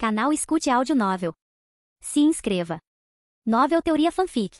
Canal Escute Áudio Novel. Se inscreva. Novel Teoria Fanfic.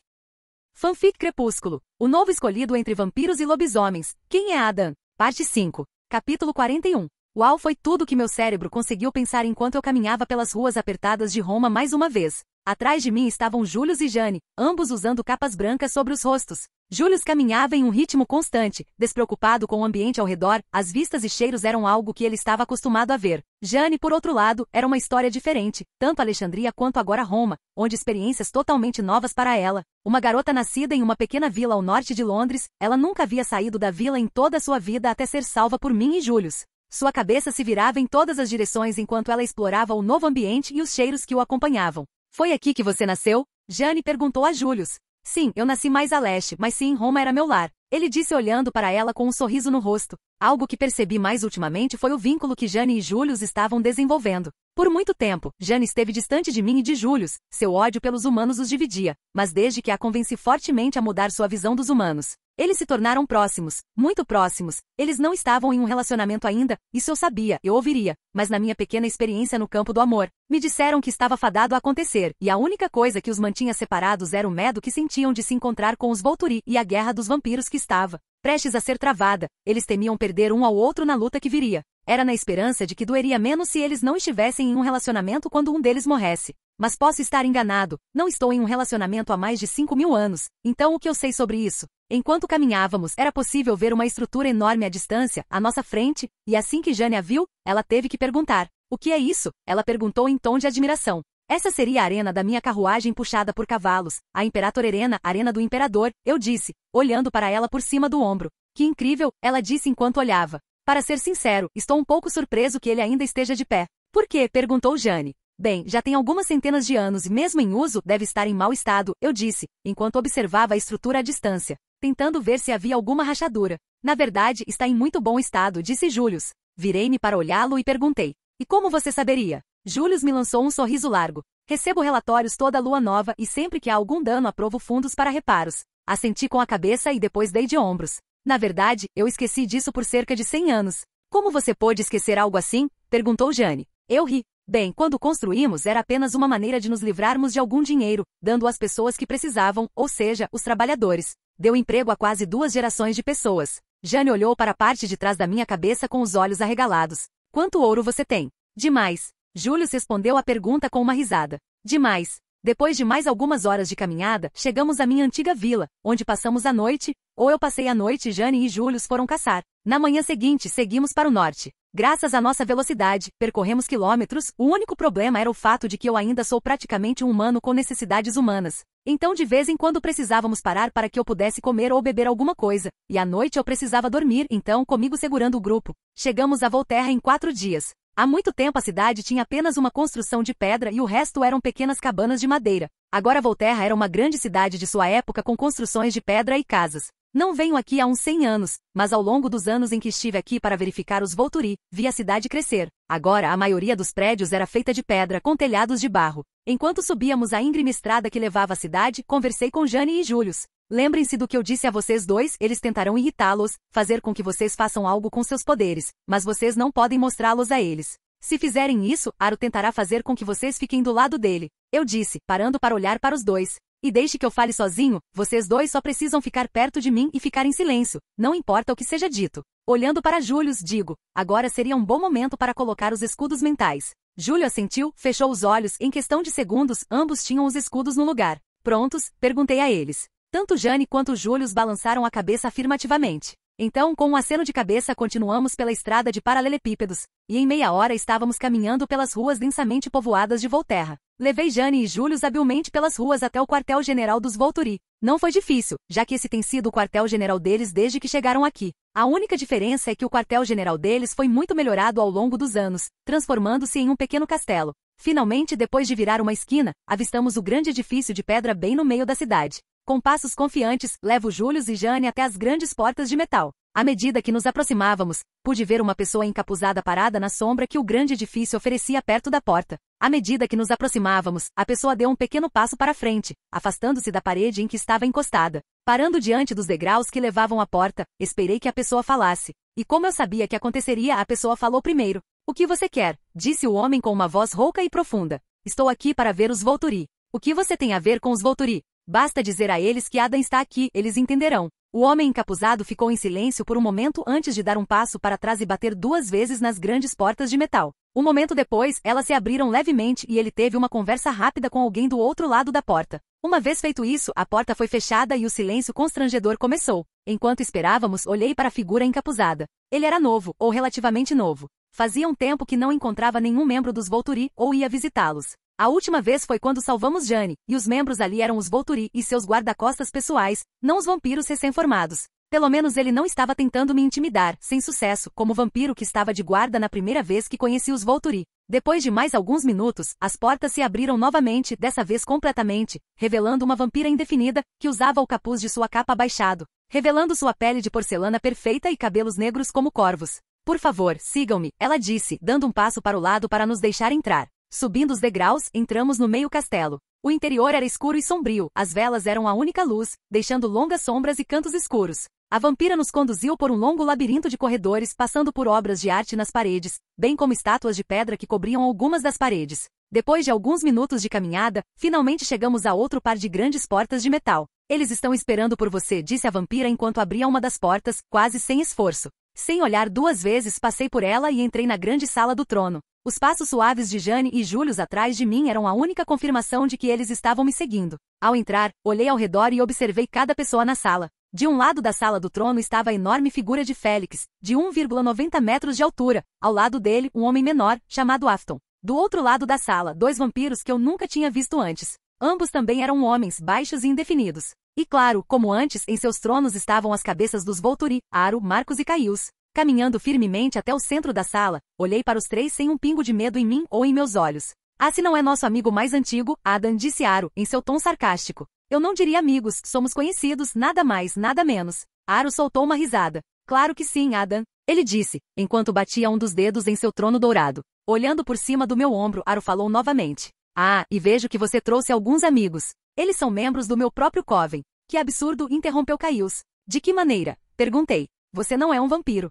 Fanfic Crepúsculo. O novo escolhido entre vampiros e lobisomens. Quem é Adam? Parte 5. Capítulo 41. Uau, foi tudo que meu cérebro conseguiu pensar enquanto eu caminhava pelas ruas apertadas de Roma mais uma vez. Atrás de mim estavam Julius e Jane, ambos usando capas brancas sobre os rostos. Julius caminhava em um ritmo constante, despreocupado com o ambiente ao redor, as vistas e cheiros eram algo que ele estava acostumado a ver. Jane, por outro lado, era uma história diferente, tanto Alexandria quanto agora Roma, onde experiências totalmente novas para ela. Uma garota nascida em uma pequena vila ao norte de Londres, ela nunca havia saído da vila em toda a sua vida até ser salva por mim e Julius. Sua cabeça se virava em todas as direções enquanto ela explorava o novo ambiente e os cheiros que o acompanhavam. Foi aqui que você nasceu? Jane perguntou a Julius. Sim, eu nasci mais a leste, mas sim, Roma era meu lar. Ele disse olhando para ela com um sorriso no rosto. Algo que percebi mais ultimamente foi o vínculo que Jane e Julius estavam desenvolvendo. Por muito tempo, Jane esteve distante de mim e de Julius, seu ódio pelos humanos os dividia, mas desde que a convenci fortemente a mudar sua visão dos humanos, eles se tornaram próximos, muito próximos. Eles não estavam em um relacionamento ainda, isso eu sabia, eu ouviria, mas na minha pequena experiência no campo do amor, me disseram que estava fadado a acontecer, e a única coisa que os mantinha separados era o medo que sentiam de se encontrar com os Volturi e a guerra dos vampiros que estava prestes a ser travada. Eles temiam perder um ao outro na luta que viria. Era na esperança de que doeria menos se eles não estivessem em um relacionamento quando um deles morresse. Mas posso estar enganado, não estou em um relacionamento há mais de 5.000 anos, então o que eu sei sobre isso? Enquanto caminhávamos, era possível ver uma estrutura enorme à distância, à nossa frente, e assim que Jane a viu, ela teve que perguntar. O que é isso? Ela perguntou em tom de admiração. Essa seria a arena da minha carruagem puxada por cavalos, a Imperator Arena, arena do Imperador, eu disse, olhando para ela por cima do ombro. Que incrível, ela disse enquanto olhava. Para ser sincero, estou um pouco surpreso que ele ainda esteja de pé. Por quê? Perguntou Jane. Bem, já tem algumas centenas de anos e mesmo em uso, deve estar em mau estado, eu disse, enquanto observava a estrutura à distância, tentando ver se havia alguma rachadura. Na verdade, está em muito bom estado, disse Julius. Virei-me para olhá-lo e perguntei. E como você saberia? Julius me lançou um sorriso largo. Recebo relatórios toda lua nova e sempre que há algum dano aprovo fundos para reparos. Assenti com a cabeça e depois dei de ombros. Na verdade, eu esqueci disso por cerca de 100 anos. Como você pôde esquecer algo assim? Perguntou Jane. Eu ri. Bem, quando construímos era apenas uma maneira de nos livrarmos de algum dinheiro, dando às pessoas que precisavam, ou seja, os trabalhadores. Deu emprego a quase 2 gerações de pessoas. Jane olhou para a parte de trás da minha cabeça com os olhos arregalados. Quanto ouro você tem? Demais. Julius respondeu a pergunta com uma risada. Demais. Depois de mais algumas horas de caminhada, chegamos à minha antiga vila, onde passamos a noite, ou eu passei a noite e Jane e Julius foram caçar. Na manhã seguinte, seguimos para o norte. Graças à nossa velocidade, percorremos quilômetros, o único problema era o fato de que eu ainda sou praticamente um humano com necessidades humanas. Então de vez em quando precisávamos parar para que eu pudesse comer ou beber alguma coisa, e à noite eu precisava dormir, então comigo segurando o grupo. Chegamos a Volterra em 4 dias. Há muito tempo a cidade tinha apenas uma construção de pedra e o resto eram pequenas cabanas de madeira. Agora Volterra era uma grande cidade de sua época com construções de pedra e casas. Não venho aqui há uns 100 anos, mas ao longo dos anos em que estive aqui para verificar os Volturi, vi a cidade crescer. Agora a maioria dos prédios era feita de pedra com telhados de barro. Enquanto subíamos a íngreme estrada que levava à cidade, conversei com Jane e Julius. Lembrem-se do que eu disse a vocês dois, eles tentarão irritá-los, fazer com que vocês façam algo com seus poderes, mas vocês não podem mostrá-los a eles. Se fizerem isso, Aro tentará fazer com que vocês fiquem do lado dele. Eu disse, parando para olhar para os dois. E deixe que eu fale sozinho, vocês dois só precisam ficar perto de mim e ficar em silêncio, não importa o que seja dito. Olhando para Julius, digo, agora seria um bom momento para colocar os escudos mentais. Júlio assentiu, fechou os olhos, em questão de segundos, ambos tinham os escudos no lugar. Prontos? Perguntei a eles. Tanto Jane quanto Julius balançaram a cabeça afirmativamente. Então, com um aceno de cabeça continuamos pela estrada de paralelepípedos, e em meia hora estávamos caminhando pelas ruas densamente povoadas de Volterra. Levei Jane e Julius habilmente pelas ruas até o quartel-general dos Volturi. Não foi difícil, já que esse tem sido o quartel-general deles desde que chegaram aqui. A única diferença é que o quartel-general deles foi muito melhorado ao longo dos anos, transformando-se em um pequeno castelo. Finalmente, depois de virar uma esquina, avistamos o grande edifício de pedra bem no meio da cidade. Com passos confiantes, levo Julius e Jane até as grandes portas de metal. À medida que nos aproximávamos, pude ver uma pessoa encapuzada parada na sombra que o grande edifício oferecia perto da porta. À medida que nos aproximávamos, a pessoa deu um pequeno passo para frente, afastando-se da parede em que estava encostada. Parando diante dos degraus que levavam à porta, esperei que a pessoa falasse. E como eu sabia que aconteceria, a pessoa falou primeiro. O que você quer? Disse o homem com uma voz rouca e profunda. Estou aqui para ver os Volturi. O que você tem a ver com os Volturi? Basta dizer a eles que Adam está aqui, eles entenderão. O homem encapuzado ficou em silêncio por um momento antes de dar um passo para trás e bater 2 vezes nas grandes portas de metal. Um momento depois, elas se abriram levemente e ele teve uma conversa rápida com alguém do outro lado da porta. Uma vez feito isso, a porta foi fechada e o silêncio constrangedor começou. Enquanto esperávamos, olhei para a figura encapuzada. Ele era novo, ou relativamente novo. Fazia um tempo que não encontrava nenhum membro dos Volturi ou ia visitá-los. A última vez foi quando salvamos Jane, e os membros ali eram os Volturi e seus guarda-costas pessoais, não os vampiros recém-formados. Pelo menos ele não estava tentando me intimidar, sem sucesso, como o vampiro que estava de guarda na primeira vez que conheci os Volturi. Depois de mais alguns minutos, as portas se abriram novamente, dessa vez completamente, revelando uma vampira indefinida, que usava o capuz de sua capa abaixado, revelando sua pele de porcelana perfeita e cabelos negros como corvos. Por favor, sigam-me, ela disse, dando um passo para o lado para nos deixar entrar. Subindo os degraus, entramos no meio castelo. O interior era escuro e sombrio, as velas eram a única luz, deixando longas sombras e cantos escuros. A vampira nos conduziu por um longo labirinto de corredores, passando por obras de arte nas paredes, bem como estátuas de pedra que cobriam algumas das paredes. Depois de alguns minutos de caminhada, finalmente chegamos a outro par de grandes portas de metal. Eles estão esperando por você, disse a vampira enquanto abria uma das portas, quase sem esforço. Sem olhar 2 vezes, passei por ela e entrei na grande sala do trono. Os passos suaves de Jane e Julius atrás de mim eram a única confirmação de que eles estavam me seguindo. Ao entrar, olhei ao redor e observei cada pessoa na sala. De um lado da sala do trono estava a enorme figura de Félix, de 1,90 metros de altura. Ao lado dele, um homem menor, chamado Afton. Do outro lado da sala, 2 vampiros que eu nunca tinha visto antes. Ambos também eram homens, baixos e indefinidos. E claro, como antes, em seus tronos estavam as cabeças dos Volturi, Aro, Marcos e Caius. Caminhando firmemente até o centro da sala, olhei para os 3 sem um pingo de medo em mim ou em meus olhos. Ah, se não é nosso amigo mais antigo, Adam, disse Aro, em seu tom sarcástico. Eu não diria amigos, somos conhecidos, nada mais, nada menos. Aro soltou uma risada. Claro que sim, Adam, ele disse, enquanto batia um dos dedos em seu trono dourado. Olhando por cima do meu ombro, Aro falou novamente. Ah, e vejo que você trouxe alguns amigos. Eles são membros do meu próprio coven. Que absurdo, interrompeu Caius. De que maneira? Perguntei. Você não é um vampiro.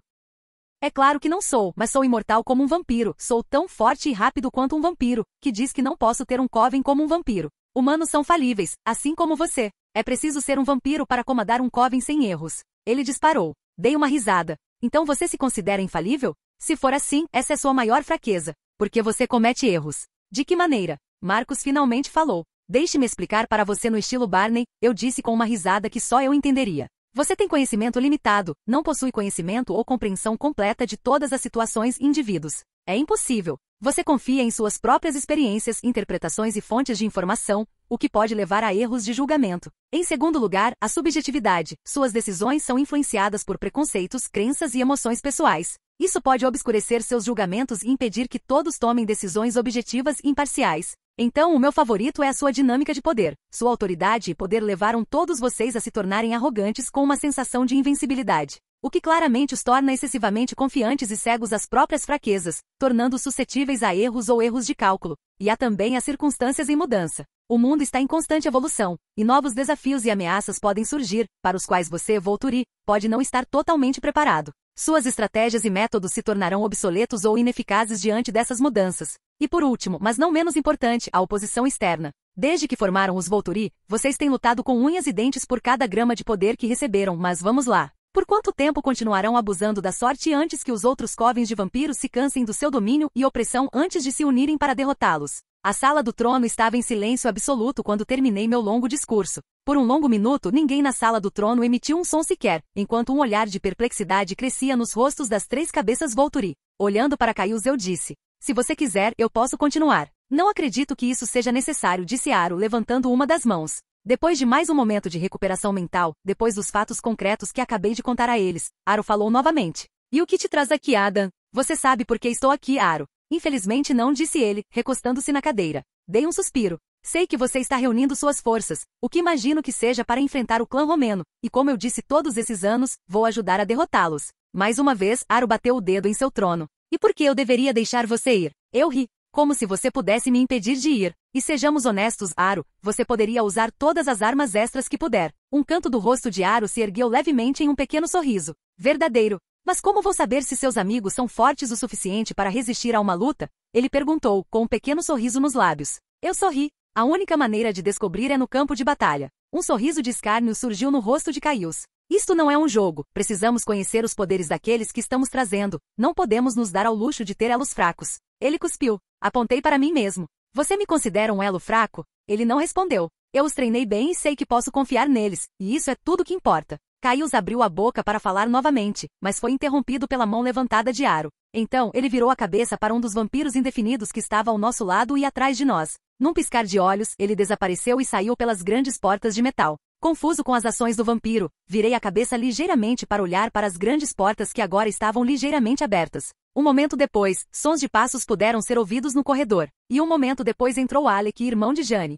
É claro que não sou, mas sou imortal como um vampiro, sou tão forte e rápido quanto um vampiro, que diz que não posso ter um coven como um vampiro. Humanos são falíveis, assim como você. É preciso ser um vampiro para comandar um coven sem erros. Ele disparou. Dei uma risada. Então você se considera infalível? Se for assim, essa é sua maior fraqueza, porque você comete erros. De que maneira? Marcos finalmente falou. Deixe-me explicar para você no estilo Barney, eu disse com uma risada que só eu entenderia. Você tem conhecimento limitado, não possui conhecimento ou compreensão completa de todas as situações e indivíduos. É impossível. Você confia em suas próprias experiências, interpretações e fontes de informação, o que pode levar a erros de julgamento. Em segundo lugar, a subjetividade. Suas decisões são influenciadas por preconceitos, crenças e emoções pessoais. Isso pode obscurecer seus julgamentos e impedir que todos tomem decisões objetivas e imparciais. Então, o meu favorito é a sua dinâmica de poder. Sua autoridade e poder levaram todos vocês a se tornarem arrogantes com uma sensação de invencibilidade, o que claramente os torna excessivamente confiantes e cegos às próprias fraquezas, tornando-os suscetíveis a erros ou erros de cálculo. E há também as circunstâncias em mudança. O mundo está em constante evolução, e novos desafios e ameaças podem surgir, para os quais você, Volturi, pode não estar totalmente preparado. Suas estratégias e métodos se tornarão obsoletos ou ineficazes diante dessas mudanças. E por último, mas não menos importante, a oposição externa. Desde que formaram os Volturi, vocês têm lutado com unhas e dentes por cada grama de poder que receberam, mas vamos lá. Por quanto tempo continuarão abusando da sorte antes que os outros covens de vampiros se cansem do seu domínio e opressão antes de se unirem para derrotá-los? A sala do trono estava em silêncio absoluto quando terminei meu longo discurso. Por um longo minuto, ninguém na sala do trono emitiu um som sequer, enquanto um olhar de perplexidade crescia nos rostos das 3 cabeças Volturi. Olhando para Caius, eu disse: se você quiser, eu posso continuar. Não acredito que isso seja necessário, disse Aro, levantando uma das mãos. Depois de mais um momento de recuperação mental, depois dos fatos concretos que acabei de contar a eles, Aro falou novamente. E o que te traz aqui, Adam? Você sabe por que estou aqui, Aro. Infelizmente não, disse ele, recostando-se na cadeira. Dei um suspiro. Sei que você está reunindo suas forças, o que imagino que seja para enfrentar o clã romeno, e como eu disse todos esses anos, vou ajudar a derrotá-los. Mais uma vez, Aro bateu o dedo em seu trono. E por que eu deveria deixar você ir? Eu ri. Como se você pudesse me impedir de ir. E sejamos honestos, Aro, você poderia usar todas as armas extras que puder. Um canto do rosto de Aro se ergueu levemente em um pequeno sorriso. Verdadeiro. Mas como vou saber se seus amigos são fortes o suficiente para resistir a uma luta? Ele perguntou, com um pequeno sorriso nos lábios. Eu sorri. A única maneira de descobrir é no campo de batalha. Um sorriso de escárnio surgiu no rosto de Caius. Isto não é um jogo, precisamos conhecer os poderes daqueles que estamos trazendo, não podemos nos dar ao luxo de ter elos fracos. Ele cuspiu. Apontei para mim mesmo. Você me considera um elo fraco? Ele não respondeu. Eu os treinei bem e sei que posso confiar neles, e isso é tudo que importa. Caius abriu a boca para falar novamente, mas foi interrompido pela mão levantada de Aro. Então, ele virou a cabeça para um dos vampiros indefinidos que estava ao nosso lado e atrás de nós. Num piscar de olhos, ele desapareceu e saiu pelas grandes portas de metal. Confuso com as ações do vampiro, virei a cabeça ligeiramente para olhar para as grandes portas que agora estavam ligeiramente abertas. Um momento depois, sons de passos puderam ser ouvidos no corredor. E um momento depois entrou Alec, irmão de Jane.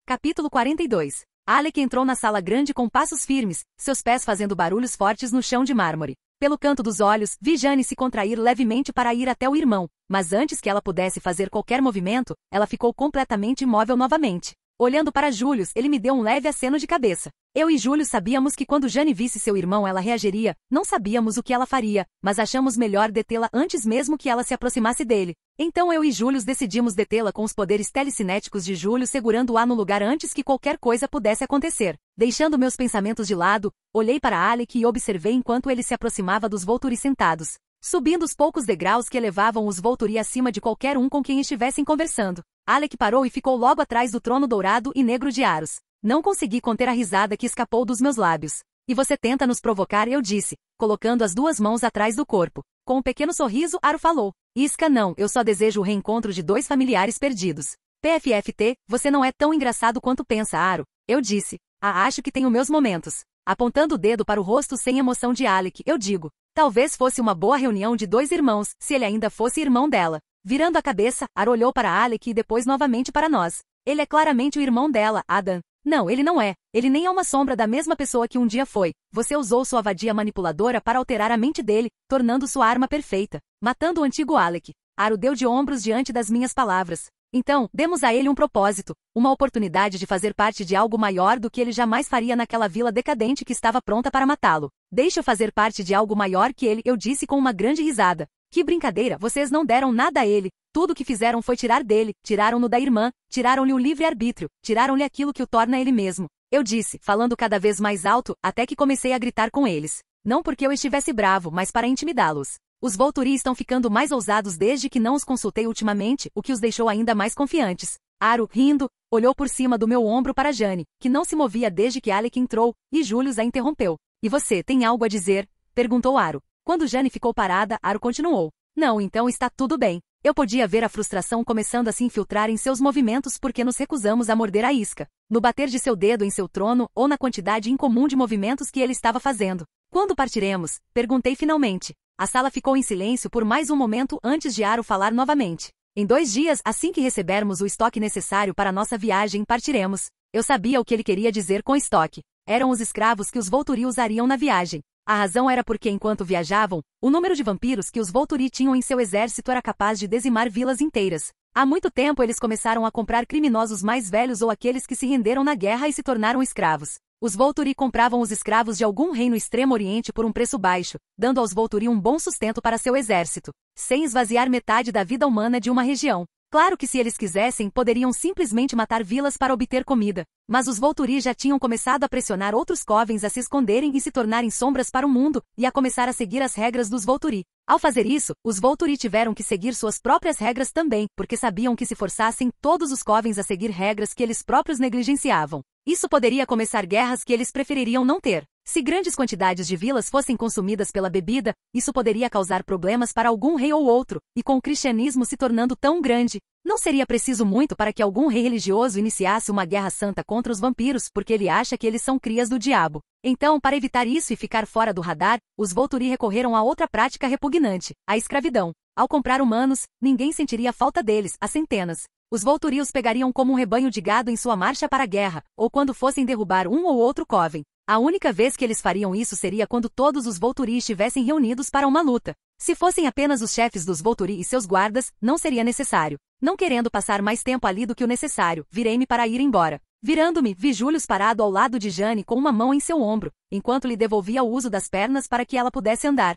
Capítulo 42. Alec entrou na sala grande com passos firmes, seus pés fazendo barulhos fortes no chão de mármore. Pelo canto dos olhos, vi Jane se contrair levemente para ir até o irmão, mas antes que ela pudesse fazer qualquer movimento, ela ficou completamente imóvel novamente. Olhando para Julius, ele me deu um leve aceno de cabeça. Eu e Julius sabíamos que quando Jane visse seu irmão ela reagiria, não sabíamos o que ela faria, mas achamos melhor detê-la antes mesmo que ela se aproximasse dele. Então eu e Julius decidimos detê-la com os poderes telecinéticos de Julius segurando-a no lugar antes que qualquer coisa pudesse acontecer. Deixando meus pensamentos de lado, olhei para Alec e observei enquanto ele se aproximava dos Volturi sentados, subindo os poucos degraus que elevavam os Volturi acima de qualquer um com quem estivessem conversando. Alec parou e ficou logo atrás do trono dourado e negro de Aros. Não consegui conter a risada que escapou dos meus lábios. E você tenta nos provocar, eu disse, colocando as duas mãos atrás do corpo. Com um pequeno sorriso, Aro falou. Isca não, eu só desejo o reencontro de dois familiares perdidos. PFFT, você não é tão engraçado quanto pensa, Aro. Eu disse. Acho que tenho meus momentos. Apontando o dedo para o rosto sem emoção de Alec, eu digo. Talvez fosse uma boa reunião de dois irmãos, se ele ainda fosse irmão dela. Virando a cabeça, Aro olhou para Alec e depois novamente para nós. Ele é claramente o irmão dela, Adam. Não, ele não é. Ele nem é uma sombra da mesma pessoa que um dia foi. Você usou sua vadia manipuladora para alterar a mente dele, tornando sua arma perfeita, matando o antigo Alec. Aro deu de ombros diante das minhas palavras. Então, demos a ele um propósito, uma oportunidade de fazer parte de algo maior do que ele jamais faria naquela vila decadente que estava pronta para matá-lo. Deixe eu fazer parte de algo maior que ele, eu disse com uma grande risada. Que brincadeira, vocês não deram nada a ele. Tudo o que fizeram foi tirar dele, tiraram-no da irmã, tiraram-lhe o livre-arbítrio, tiraram-lhe aquilo que o torna ele mesmo. Eu disse, falando cada vez mais alto, até que comecei a gritar com eles. Não porque eu estivesse bravo, mas para intimidá-los. Os Volturi estão ficando mais ousados desde que não os consultei ultimamente, o que os deixou ainda mais confiantes. Aro, rindo, olhou por cima do meu ombro para Jane, que não se movia desde que Alec entrou, e Julius a interrompeu. E você, tem algo a dizer? Perguntou Aro. Quando Jane ficou parada, Aro continuou. Não, então está tudo bem. Eu podia ver a frustração começando a se infiltrar em seus movimentos porque nos recusamos a morder a isca, no bater de seu dedo em seu trono ou na quantidade incomum de movimentos que ele estava fazendo. Quando partiremos? Perguntei finalmente. A sala ficou em silêncio por mais um momento antes de Aro falar novamente. Em 2 dias, assim que recebermos o estoque necessário para nossa viagem, partiremos. Eu sabia o que ele queria dizer com estoque. Eram os escravos que os Volturi usariam na viagem. A razão era porque enquanto viajavam, o número de vampiros que os Volturi tinham em seu exército era capaz de dizimar vilas inteiras. Há muito tempo eles começaram a comprar criminosos mais velhos ou aqueles que se renderam na guerra e se tornaram escravos. Os Volturi compravam os escravos de algum rei no Extremo Oriente por um preço baixo, dando aos Volturi um bom sustento para seu exército, sem esvaziar metade da vida humana de uma região. Claro que se eles quisessem, poderiam simplesmente matar vilas para obter comida. Mas os Volturi já tinham começado a pressionar outros covens a se esconderem e se tornarem sombras para o mundo, e a começar a seguir as regras dos Volturi. Ao fazer isso, os Volturi tiveram que seguir suas próprias regras também, porque sabiam que se forçassem todos os covens a seguir regras que eles próprios negligenciavam, isso poderia começar guerras que eles prefeririam não ter. Se grandes quantidades de vilas fossem consumidas pela bebida, isso poderia causar problemas para algum rei ou outro, e com o cristianismo se tornando tão grande, não seria preciso muito para que algum rei religioso iniciasse uma guerra santa contra os vampiros porque ele acha que eles são crias do diabo. Então, para evitar isso e ficar fora do radar, os Volturi recorreram a outra prática repugnante, a escravidão. Ao comprar humanos, ninguém sentiria falta deles, a centenas. Os Volturi os pegariam como um rebanho de gado em sua marcha para a guerra, ou quando fossem derrubar um ou outro coven. A única vez que eles fariam isso seria quando todos os Volturi estivessem reunidos para uma luta. Se fossem apenas os chefes dos Volturi e seus guardas, não seria necessário. Não querendo passar mais tempo ali do que o necessário, virei-me para ir embora. Virando-me, vi Július parado ao lado de Jane com uma mão em seu ombro, enquanto lhe devolvia o uso das pernas para que ela pudesse andar.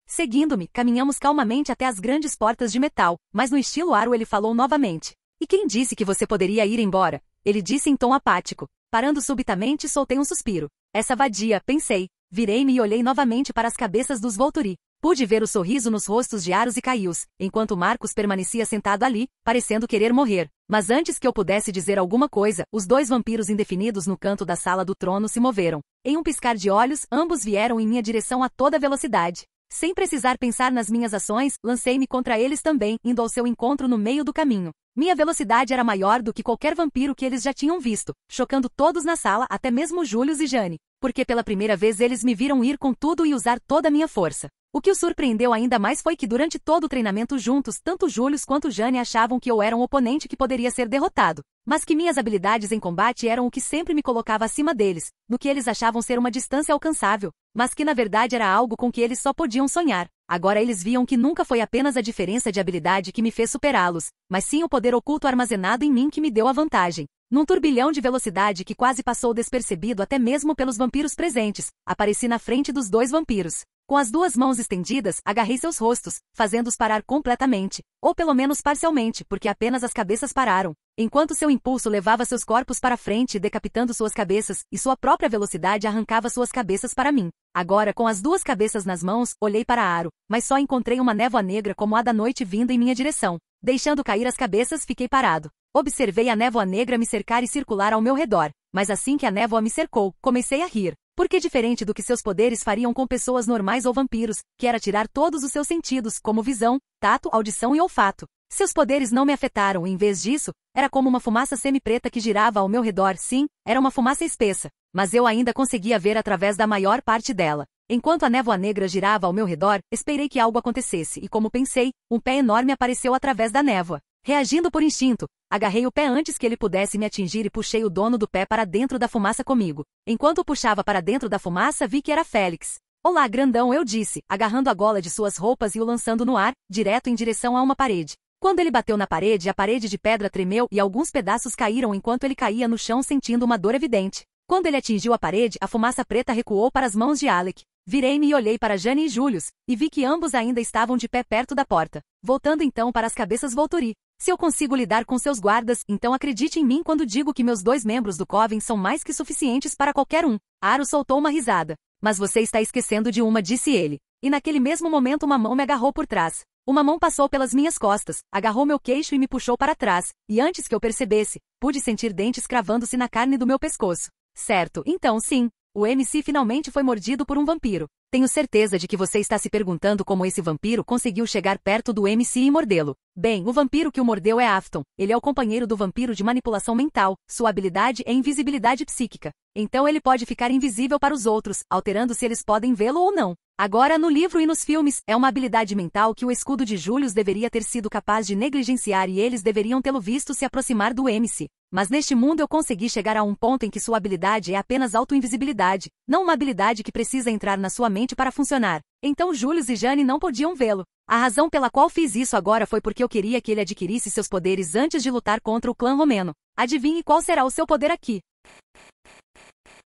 Seguindo-me, caminhamos calmamente até as grandes portas de metal, mas no estilo Aro ele falou novamente. E quem disse que você poderia ir embora? Ele disse em tom apático. Parando subitamente, soltei um suspiro. Essa vadia, pensei. Virei-me e olhei novamente para as cabeças dos Volturi. Pude ver o sorriso nos rostos de Aros e Caius, enquanto Marcos permanecia sentado ali, parecendo querer morrer. Mas antes que eu pudesse dizer alguma coisa, os dois vampiros indefinidos no canto da sala do trono se moveram. Em um piscar de olhos, ambos vieram em minha direção a toda velocidade. Sem precisar pensar nas minhas ações, lancei-me contra eles também, indo ao seu encontro no meio do caminho. Minha velocidade era maior do que qualquer vampiro que eles já tinham visto, chocando todos na sala, até mesmo Július e Jane, porque pela primeira vez eles me viram ir com tudo e usar toda a minha força. O que os surpreendeu ainda mais foi que durante todo o treinamento juntos, tanto Július quanto Jane achavam que eu era um oponente que poderia ser derrotado, mas que minhas habilidades em combate eram o que sempre me colocava acima deles, no que eles achavam ser uma distância alcançável, mas que na verdade era algo com que eles só podiam sonhar. Agora eles viam que nunca foi apenas a diferença de habilidade que me fez superá-los, mas sim o poder oculto armazenado em mim que me deu a vantagem. Num turbilhão de velocidade que quase passou despercebido até mesmo pelos vampiros presentes, apareci na frente dos dois vampiros. Com as duas mãos estendidas, agarrei seus rostos, fazendo-os parar completamente, ou pelo menos parcialmente, porque apenas as cabeças pararam, enquanto seu impulso levava seus corpos para frente, decapitando suas cabeças, e sua própria velocidade arrancava suas cabeças para mim. Agora, com as duas cabeças nas mãos, olhei para Aro, mas só encontrei uma névoa negra como a da noite vindo em minha direção. Deixando cair as cabeças, fiquei parado. Observei a névoa negra me cercar e circular ao meu redor, mas assim que a névoa me cercou, comecei a rir. Porque diferente do que seus poderes fariam com pessoas normais ou vampiros, que era tirar todos os seus sentidos, como visão, tato, audição e olfato. Seus poderes não me afetaram e em vez disso, era como uma fumaça semi-preta que girava ao meu redor. Sim, era uma fumaça espessa, mas eu ainda conseguia ver através da maior parte dela. Enquanto a névoa negra girava ao meu redor, esperei que algo acontecesse e como pensei, um pé enorme apareceu através da névoa. Reagindo por instinto, agarrei o pé antes que ele pudesse me atingir e puxei o dono do pé para dentro da fumaça comigo. Enquanto o puxava para dentro da fumaça, vi que era Félix. Olá, grandão, eu disse, agarrando a gola de suas roupas e o lançando no ar, direto em direção a uma parede. Quando ele bateu na parede, a parede de pedra tremeu e alguns pedaços caíram enquanto ele caía no chão sentindo uma dor evidente. Quando ele atingiu a parede, a fumaça preta recuou para as mãos de Alec. Virei-me e olhei para Jane e Július, e vi que ambos ainda estavam de pé perto da porta. Voltando então para as cabeças Volturi. Se eu consigo lidar com seus guardas, então acredite em mim quando digo que meus dois membros do Coven são mais que suficientes para qualquer um. Aro soltou uma risada. Mas você está esquecendo de uma, disse ele. E naquele mesmo momento uma mão me agarrou por trás. Uma mão passou pelas minhas costas, agarrou meu queixo e me puxou para trás, e antes que eu percebesse, pude sentir dentes cravando-se na carne do meu pescoço. Certo, então sim. O MC finalmente foi mordido por um vampiro. Tenho certeza de que você está se perguntando como esse vampiro conseguiu chegar perto do MC e mordê-lo. Bem, o vampiro que o mordeu é Afton. Ele é o companheiro do vampiro de manipulação mental. Sua habilidade é invisibilidade psíquica. Então ele pode ficar invisível para os outros, alterando se eles podem vê-lo ou não. Agora, no livro e nos filmes, é uma habilidade mental que o escudo de Július deveria ter sido capaz de negligenciar e eles deveriam tê-lo visto se aproximar do MC. Mas neste mundo eu consegui chegar a um ponto em que sua habilidade é apenas auto-invisibilidade, não uma habilidade que precisa entrar na sua mente para funcionar. Então Július e Jane não podiam vê-lo. A razão pela qual fiz isso agora foi porque eu queria que ele adquirisse seus poderes antes de lutar contra o clã romeno. Adivinhe qual será o seu poder aqui.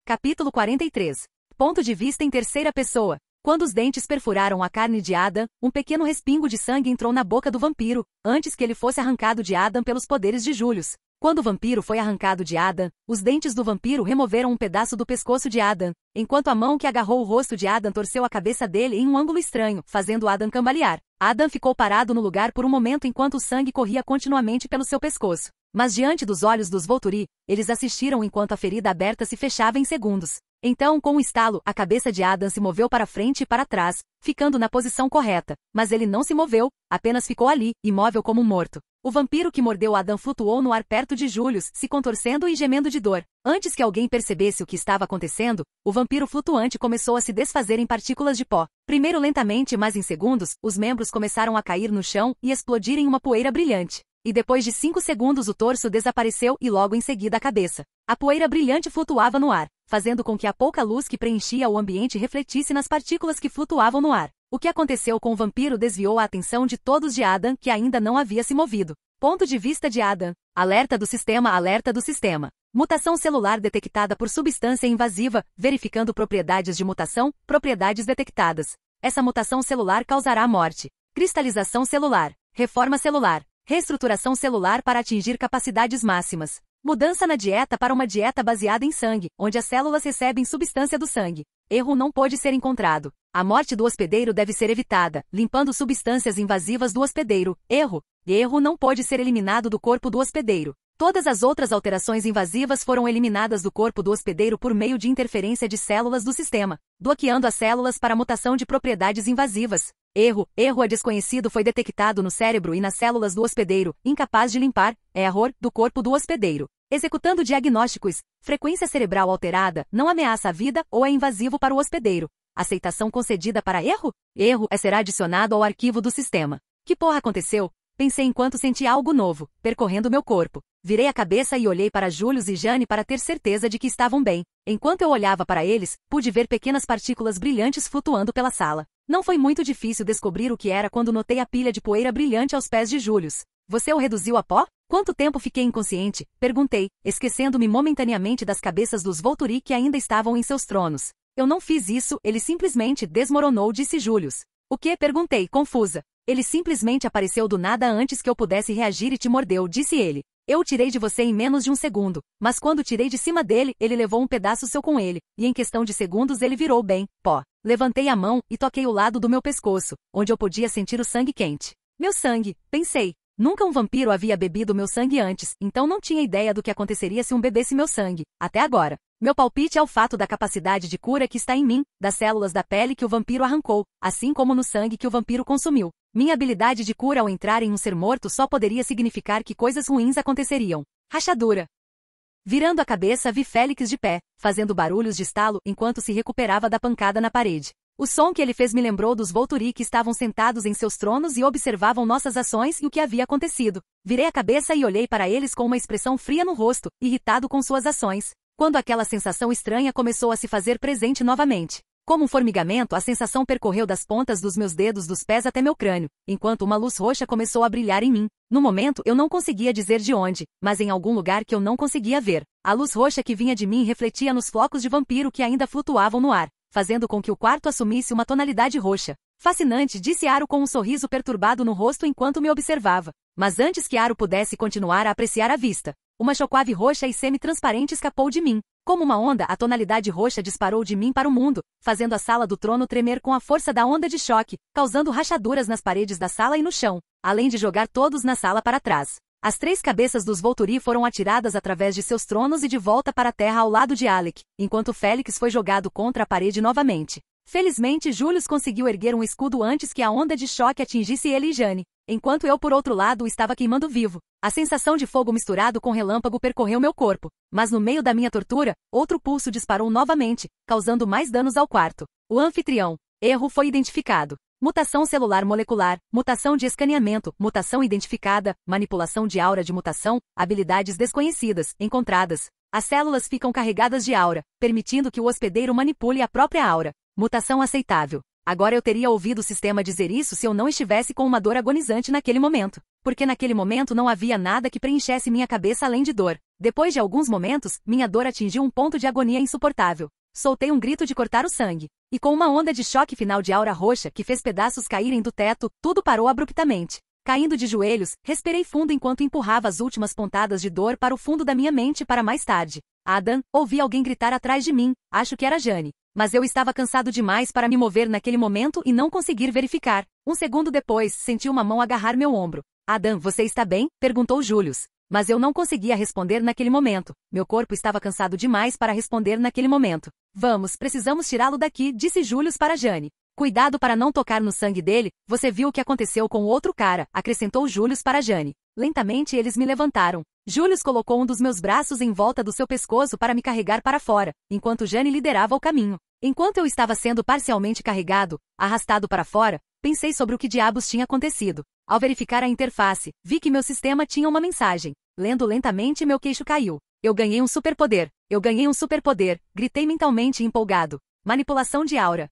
Capítulo 43. Ponto de vista em terceira pessoa. Quando os dentes perfuraram a carne de Adam, um pequeno respingo de sangue entrou na boca do vampiro, antes que ele fosse arrancado de Adam pelos poderes de Július. Quando o vampiro foi arrancado de Adam, os dentes do vampiro removeram um pedaço do pescoço de Adam, enquanto a mão que agarrou o rosto de Adam torceu a cabeça dele em um ângulo estranho, fazendo Adam cambalear. Adam ficou parado no lugar por um momento enquanto o sangue corria continuamente pelo seu pescoço. Mas diante dos olhos dos Volturi, eles assistiram enquanto a ferida aberta se fechava em segundos. Então, com um estalo, a cabeça de Adam se moveu para frente e para trás, ficando na posição correta. Mas ele não se moveu, apenas ficou ali, imóvel como um morto. O vampiro que mordeu Adam flutuou no ar perto de Július, se contorcendo e gemendo de dor. Antes que alguém percebesse o que estava acontecendo, o vampiro flutuante começou a se desfazer em partículas de pó. Primeiro lentamente, mas em segundos, os membros começaram a cair no chão e explodir em uma poeira brilhante. E depois de 5 segundos o torso desapareceu e logo em seguida a cabeça. A poeira brilhante flutuava no ar, fazendo com que a pouca luz que preenchia o ambiente refletisse nas partículas que flutuavam no ar. O que aconteceu com o vampiro desviou a atenção de todos de Adam, que ainda não havia se movido. Ponto de vista de Adam. Alerta do sistema, alerta do sistema. Mutação celular detectada por substância invasiva, verificando propriedades de mutação, propriedades detectadas. Essa mutação celular causará a morte. Cristalização celular. Reforma celular. Reestruturação celular para atingir capacidades máximas. Mudança na dieta para uma dieta baseada em sangue, onde as células recebem substância do sangue. Erro não pode ser encontrado. A morte do hospedeiro deve ser evitada, limpando substâncias invasivas do hospedeiro. Erro. Erro não pode ser eliminado do corpo do hospedeiro. Todas as outras alterações invasivas foram eliminadas do corpo do hospedeiro por meio de interferência de células do sistema, bloqueando as células para a mutação de propriedades invasivas. Erro. Erro desconhecido foi detectado no cérebro e nas células do hospedeiro, incapaz de limpar, erro, do corpo do hospedeiro. Executando diagnósticos, frequência cerebral alterada, não ameaça a vida ou é invasivo para o hospedeiro. Aceitação concedida para erro? Erro será adicionado ao arquivo do sistema. Que porra aconteceu? Pensei enquanto senti algo novo, percorrendo meu corpo. Virei a cabeça e olhei para Julius e Jane para ter certeza de que estavam bem. Enquanto eu olhava para eles, pude ver pequenas partículas brilhantes flutuando pela sala. Não foi muito difícil descobrir o que era quando notei a pilha de poeira brilhante aos pés de Julius. Você o reduziu a pó? Quanto tempo fiquei inconsciente? Perguntei, esquecendo-me momentaneamente das cabeças dos Volturi que ainda estavam em seus tronos. Eu não fiz isso, ele simplesmente desmoronou, disse Julius. O que? Perguntei, confusa. Ele simplesmente apareceu do nada antes que eu pudesse reagir e te mordeu, disse ele. Eu o tirei de você em menos de um segundo, mas quando tirei de cima dele, ele levou um pedaço seu com ele, e em questão de segundos ele virou bem, pó. Levantei a mão e toquei o lado do meu pescoço, onde eu podia sentir o sangue quente. Meu sangue, pensei. Nunca um vampiro havia bebido meu sangue antes, então não tinha ideia do que aconteceria se um bebesse meu sangue, até agora. Meu palpite é o fato da capacidade de cura que está em mim, das células da pele que o vampiro arrancou, assim como no sangue que o vampiro consumiu. Minha habilidade de cura ao entrar em um ser morto só poderia significar que coisas ruins aconteceriam. Rachadura. Virando a cabeça, vi Félix de pé, fazendo barulhos de estalo enquanto se recuperava da pancada na parede. O som que ele fez me lembrou dos Volturi que estavam sentados em seus tronos e observavam nossas ações e o que havia acontecido. Virei a cabeça e olhei para eles com uma expressão fria no rosto, irritado com suas ações. Quando aquela sensação estranha começou a se fazer presente novamente. Como um formigamento, a sensação percorreu das pontas dos meus dedos dos pés até meu crânio, enquanto uma luz roxa começou a brilhar em mim. No momento eu não conseguia dizer de onde, mas em algum lugar que eu não conseguia ver. A luz roxa que vinha de mim refletia nos flocos de vampiro que ainda flutuavam no ar, fazendo com que o quarto assumisse uma tonalidade roxa. Fascinante, disse Aro com um sorriso perturbado no rosto enquanto me observava. Mas antes que Aro pudesse continuar a apreciar a vista, uma chocove roxa e semi-transparente escapou de mim. Como uma onda, a tonalidade roxa disparou de mim para o mundo, fazendo a sala do trono tremer com a força da onda de choque, causando rachaduras nas paredes da sala e no chão, além de jogar todos na sala para trás. As 3 cabeças dos Volturi foram atiradas através de seus tronos e de volta para a terra ao lado de Alec, enquanto Félix foi jogado contra a parede novamente. Felizmente, Julius conseguiu erguer um escudo antes que a onda de choque atingisse ele e Jane, enquanto eu por outro lado estava queimando vivo. A sensação de fogo misturado com relâmpago percorreu meu corpo, mas no meio da minha tortura, outro pulso disparou novamente, causando mais danos ao quarto. O anfitrião. Erro foi identificado. Mutação celular molecular, mutação de escaneamento, mutação identificada, manipulação de aura de mutação, habilidades desconhecidas, encontradas. As células ficam carregadas de aura, permitindo que o hospedeiro manipule a própria aura. Mutação aceitável. Agora eu teria ouvido o sistema dizer isso se eu não estivesse com uma dor agonizante naquele momento. Porque naquele momento não havia nada que preenchesse minha cabeça além de dor. Depois de alguns momentos, minha dor atingiu um ponto de agonia insuportável. Soltei um grito de cortar o sangue. E com uma onda de choque final de aura roxa que fez pedaços caírem do teto, tudo parou abruptamente. Caindo de joelhos, respirei fundo enquanto empurrava as últimas pontadas de dor para o fundo da minha mente para mais tarde. Adam, ouvi alguém gritar atrás de mim, acho que era Jane. Mas eu estava cansado demais para me mover naquele momento e não conseguir verificar. Um segundo depois, senti uma mão agarrar meu ombro. Adam, você está bem? Perguntou Julius. Mas eu não conseguia responder naquele momento. Meu corpo estava cansado demais para responder naquele momento. Vamos, precisamos tirá-lo daqui, disse Julius para Jane. Cuidado para não tocar no sangue dele, você viu o que aconteceu com o outro cara, acrescentou Julius para Jane. Lentamente eles me levantaram. Julius colocou um dos meus braços em volta do seu pescoço para me carregar para fora, enquanto Jane liderava o caminho. Enquanto eu estava sendo parcialmente carregado, arrastado para fora, pensei sobre o que diabos tinha acontecido. Ao verificar a interface, vi que meu sistema tinha uma mensagem. Lendo lentamente, meu queixo caiu. Eu ganhei um superpoder. Eu ganhei um superpoder, gritei mentalmente empolgado. Manipulação de aura.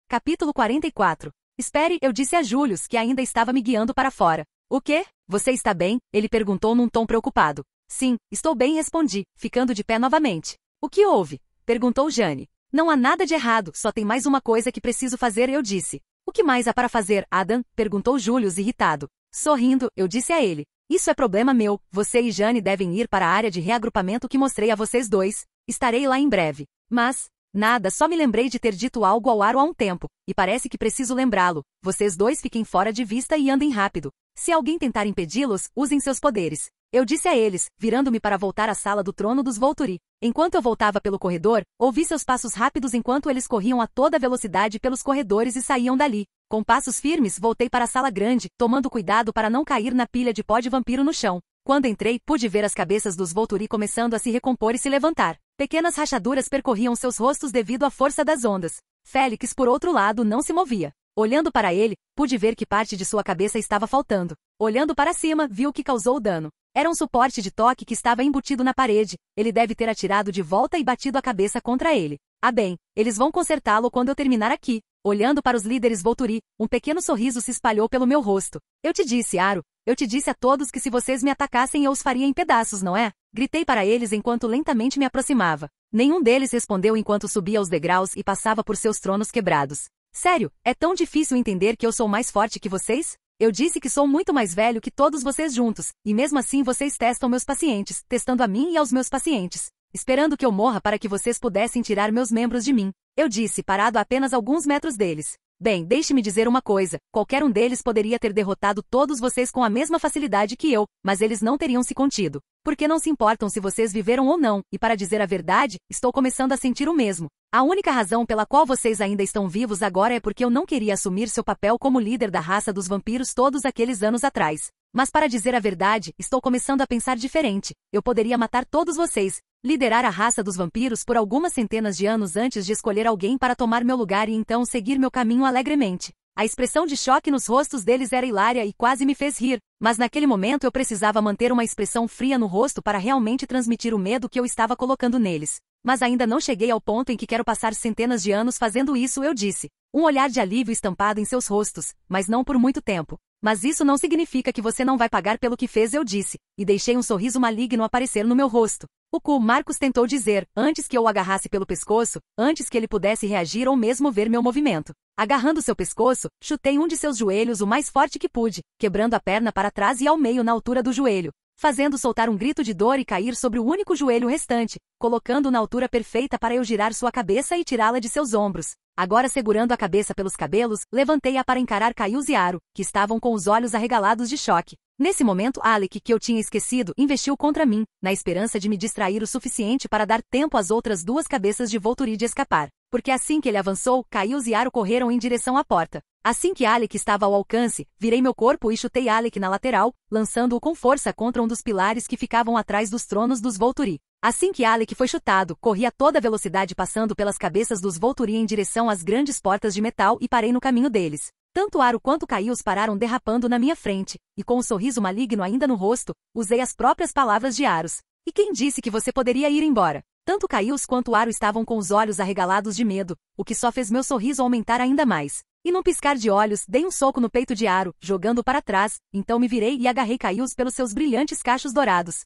Capítulo 44. Espere, eu disse a Julius que ainda estava me guiando para fora. O quê? Você está bem? Ele perguntou num tom preocupado. Sim, estou bem, respondi, ficando de pé novamente. O que houve? Perguntou Jane. Não há nada de errado, só tem mais uma coisa que preciso fazer, eu disse. O que mais há para fazer, Adam? Perguntou Julius irritado. Sorrindo, eu disse a ele. Isso é problema meu, você e Jane devem ir para a área de reagrupamento que mostrei a vocês dois. Estarei lá em breve. Mas, nada, só me lembrei de ter dito algo ao Aro há um tempo, e parece que preciso lembrá-lo. Vocês dois fiquem fora de vista e andem rápido. Se alguém tentar impedi-los, usem seus poderes. Eu disse a eles, virando-me para voltar à sala do trono dos Volturi. Enquanto eu voltava pelo corredor, ouvi seus passos rápidos enquanto eles corriam a toda velocidade pelos corredores e saíam dali. Com passos firmes, voltei para a sala grande, tomando cuidado para não cair na pilha de pó de vampiro no chão. Quando entrei, pude ver as cabeças dos Volturi começando a se recompor e se levantar. Pequenas rachaduras percorriam seus rostos devido à força das ondas. Félix, por outro lado, não se movia. Olhando para ele, pude ver que parte de sua cabeça estava faltando. Olhando para cima, vi o que causou o dano. Era um suporte de toque que estava embutido na parede. Ele deve ter atirado de volta e batido a cabeça contra ele. Ah bem, eles vão consertá-lo quando eu terminar aqui. Olhando para os líderes Volturi, um pequeno sorriso se espalhou pelo meu rosto. Eu te disse, Aro. Eu te disse a todos que se vocês me atacassem eu os faria em pedaços, não é? Gritei para eles enquanto lentamente me aproximava. Nenhum deles respondeu enquanto subia os degraus e passava por seus tronos quebrados. Sério, é tão difícil entender que eu sou mais forte que vocês? Eu disse que sou muito mais velho que todos vocês juntos, e mesmo assim vocês testam meus pacientes, testando a mim e aos meus pacientes, esperando que eu morra para que vocês pudessem tirar meus membros de mim. Eu disse, parado a apenas alguns metros deles. Bem, deixe-me dizer uma coisa, qualquer um deles poderia ter derrotado todos vocês com a mesma facilidade que eu, mas eles não teriam se contido. Porque não se importam se vocês viveram ou não, e para dizer a verdade, estou começando a sentir o mesmo. A única razão pela qual vocês ainda estão vivos agora é porque eu não queria assumir seu papel como líder da raça dos vampiros todos aqueles anos atrás. Mas para dizer a verdade, estou começando a pensar diferente. Eu poderia matar todos vocês, liderar a raça dos vampiros por algumas centenas de anos antes de escolher alguém para tomar meu lugar e então seguir meu caminho alegremente. A expressão de choque nos rostos deles era hilária e quase me fez rir, mas naquele momento eu precisava manter uma expressão fria no rosto para realmente transmitir o medo que eu estava colocando neles. Mas ainda não cheguei ao ponto em que quero passar centenas de anos fazendo isso, eu disse. Um olhar de alívio estampado em seus rostos, mas não por muito tempo. Mas isso não significa que você não vai pagar pelo que fez, eu disse, e deixei um sorriso maligno aparecer no meu rosto. O cu Marcos tentou dizer, antes que eu o agarrasse pelo pescoço, antes que ele pudesse reagir ou mesmo ver meu movimento. Agarrando seu pescoço, chutei um de seus joelhos o mais forte que pude, quebrando a perna para trás e ao meio na altura do joelho, fazendo soltar um grito de dor e cair sobre o único joelho restante, colocando-o na altura perfeita para eu girar sua cabeça e tirá-la de seus ombros. Agora segurando a cabeça pelos cabelos, levantei-a para encarar Caius e Aro, que estavam com os olhos arregalados de choque. Nesse momento Alec, que eu tinha esquecido, investiu contra mim, na esperança de me distrair o suficiente para dar tempo às outras duas cabeças de Volturi de escapar. Porque assim que ele avançou, Caius e Aro correram em direção à porta. Assim que Alec estava ao alcance, virei meu corpo e chutei Alec na lateral, lançando-o com força contra um dos pilares que ficavam atrás dos tronos dos Volturi. Assim que Alec foi chutado, corri a toda velocidade passando pelas cabeças dos Volturi em direção às grandes portas de metal e parei no caminho deles. Tanto Aro quanto Caius pararam derrapando na minha frente, e com um sorriso maligno ainda no rosto, usei as próprias palavras de Aros. E quem disse que você poderia ir embora? Tanto Caius quanto Aro estavam com os olhos arregalados de medo, o que só fez meu sorriso aumentar ainda mais. E num piscar de olhos, dei um soco no peito de Aro, jogando-o para trás, então me virei e agarrei Caius pelos seus brilhantes cachos dourados.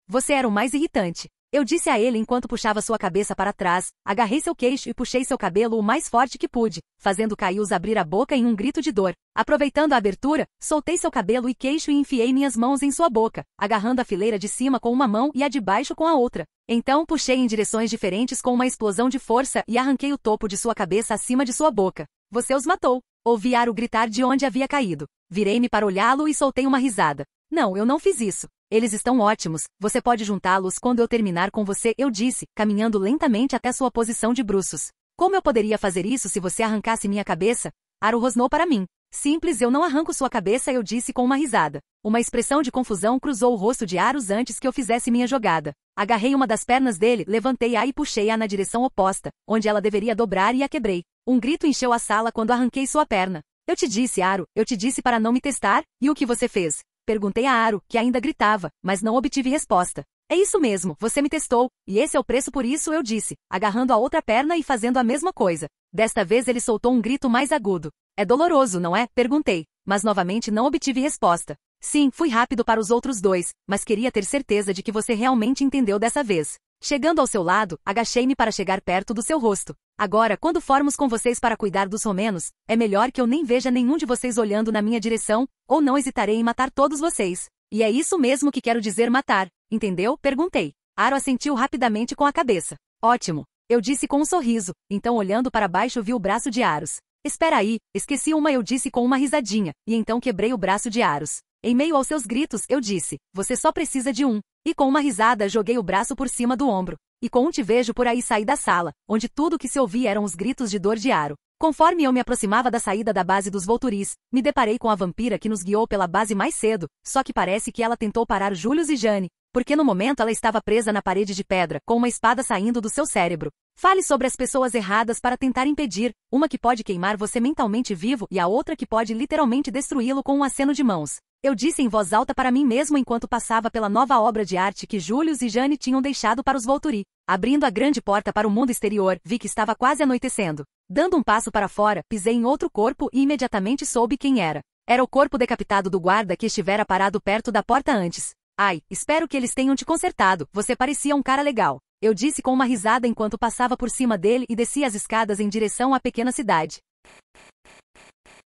Você era o mais irritante. Eu disse a ele enquanto puxava sua cabeça para trás, agarrei seu queixo e puxei seu cabelo o mais forte que pude, fazendo Caius abrir a boca em um grito de dor. Aproveitando a abertura, soltei seu cabelo e queixo e enfiei minhas mãos em sua boca, agarrando a fileira de cima com uma mão e a de baixo com a outra. Então puxei em direções diferentes com uma explosão de força e arranquei o topo de sua cabeça acima de sua boca. Você os matou. Ouvi Aro gritar de onde havia caído. Virei-me para olhá-lo e soltei uma risada. Não, eu não fiz isso. Eles estão ótimos, você pode juntá-los quando eu terminar com você, eu disse, caminhando lentamente até sua posição de bruços. Como eu poderia fazer isso se você arrancasse minha cabeça? Aro rosnou para mim. Simples, eu não arranco sua cabeça, eu disse com uma risada. Uma expressão de confusão cruzou o rosto de Aros antes que eu fizesse minha jogada. Agarrei uma das pernas dele, levantei-a e puxei-a na direção oposta, onde ela deveria dobrar e a quebrei. Um grito encheu a sala quando arranquei sua perna. Eu te disse, Aro, eu te disse para não me testar, e o que você fez? Perguntei a Aro, que ainda gritava, mas não obtive resposta. É isso mesmo, você me testou, e esse é o preço por isso, eu disse, agarrando a outra perna e fazendo a mesma coisa. Desta vez ele soltou um grito mais agudo. É doloroso, não é? Perguntei, mas novamente não obtive resposta. Sim, fui rápido para os outros dois, mas queria ter certeza de que você realmente entendeu dessa vez. Chegando ao seu lado, agachei-me para chegar perto do seu rosto. Agora, quando formos com vocês para cuidar dos romenos, é melhor que eu nem veja nenhum de vocês olhando na minha direção, ou não hesitarei em matar todos vocês. E é isso mesmo que quero dizer matar, entendeu? Perguntei. Aro assentiu rapidamente com a cabeça. Ótimo. Eu disse com um sorriso, então olhando para baixo vi o braço de Aros. Espera aí, esqueci uma, eu disse com uma risadinha, e então quebrei o braço de Aros. Em meio aos seus gritos, eu disse, você só precisa de um. E com uma risada joguei o braço por cima do ombro. E com um te vejo por aí saí da sala, onde tudo que se ouvia eram os gritos de dor de Aro. Conforme eu me aproximava da saída da base dos Volturis, me deparei com a vampira que nos guiou pela base mais cedo, só que parece que ela tentou parar Julius e Jane, porque no momento ela estava presa na parede de pedra, com uma espada saindo do seu cérebro. Fale sobre as pessoas erradas para tentar impedir, uma que pode queimar você mentalmente vivo e a outra que pode literalmente destruí-lo com um aceno de mãos. Eu disse em voz alta para mim mesmo enquanto passava pela nova obra de arte que Julius e Jane tinham deixado para os Volturi. Abrindo a grande porta para o mundo exterior, vi que estava quase anoitecendo. Dando um passo para fora, pisei em outro corpo e imediatamente soube quem era. Era o corpo decapitado do guarda que estivera parado perto da porta antes. Ai, espero que eles tenham te consertado, você parecia um cara legal. Eu disse com uma risada enquanto passava por cima dele e descia as escadas em direção à pequena cidade.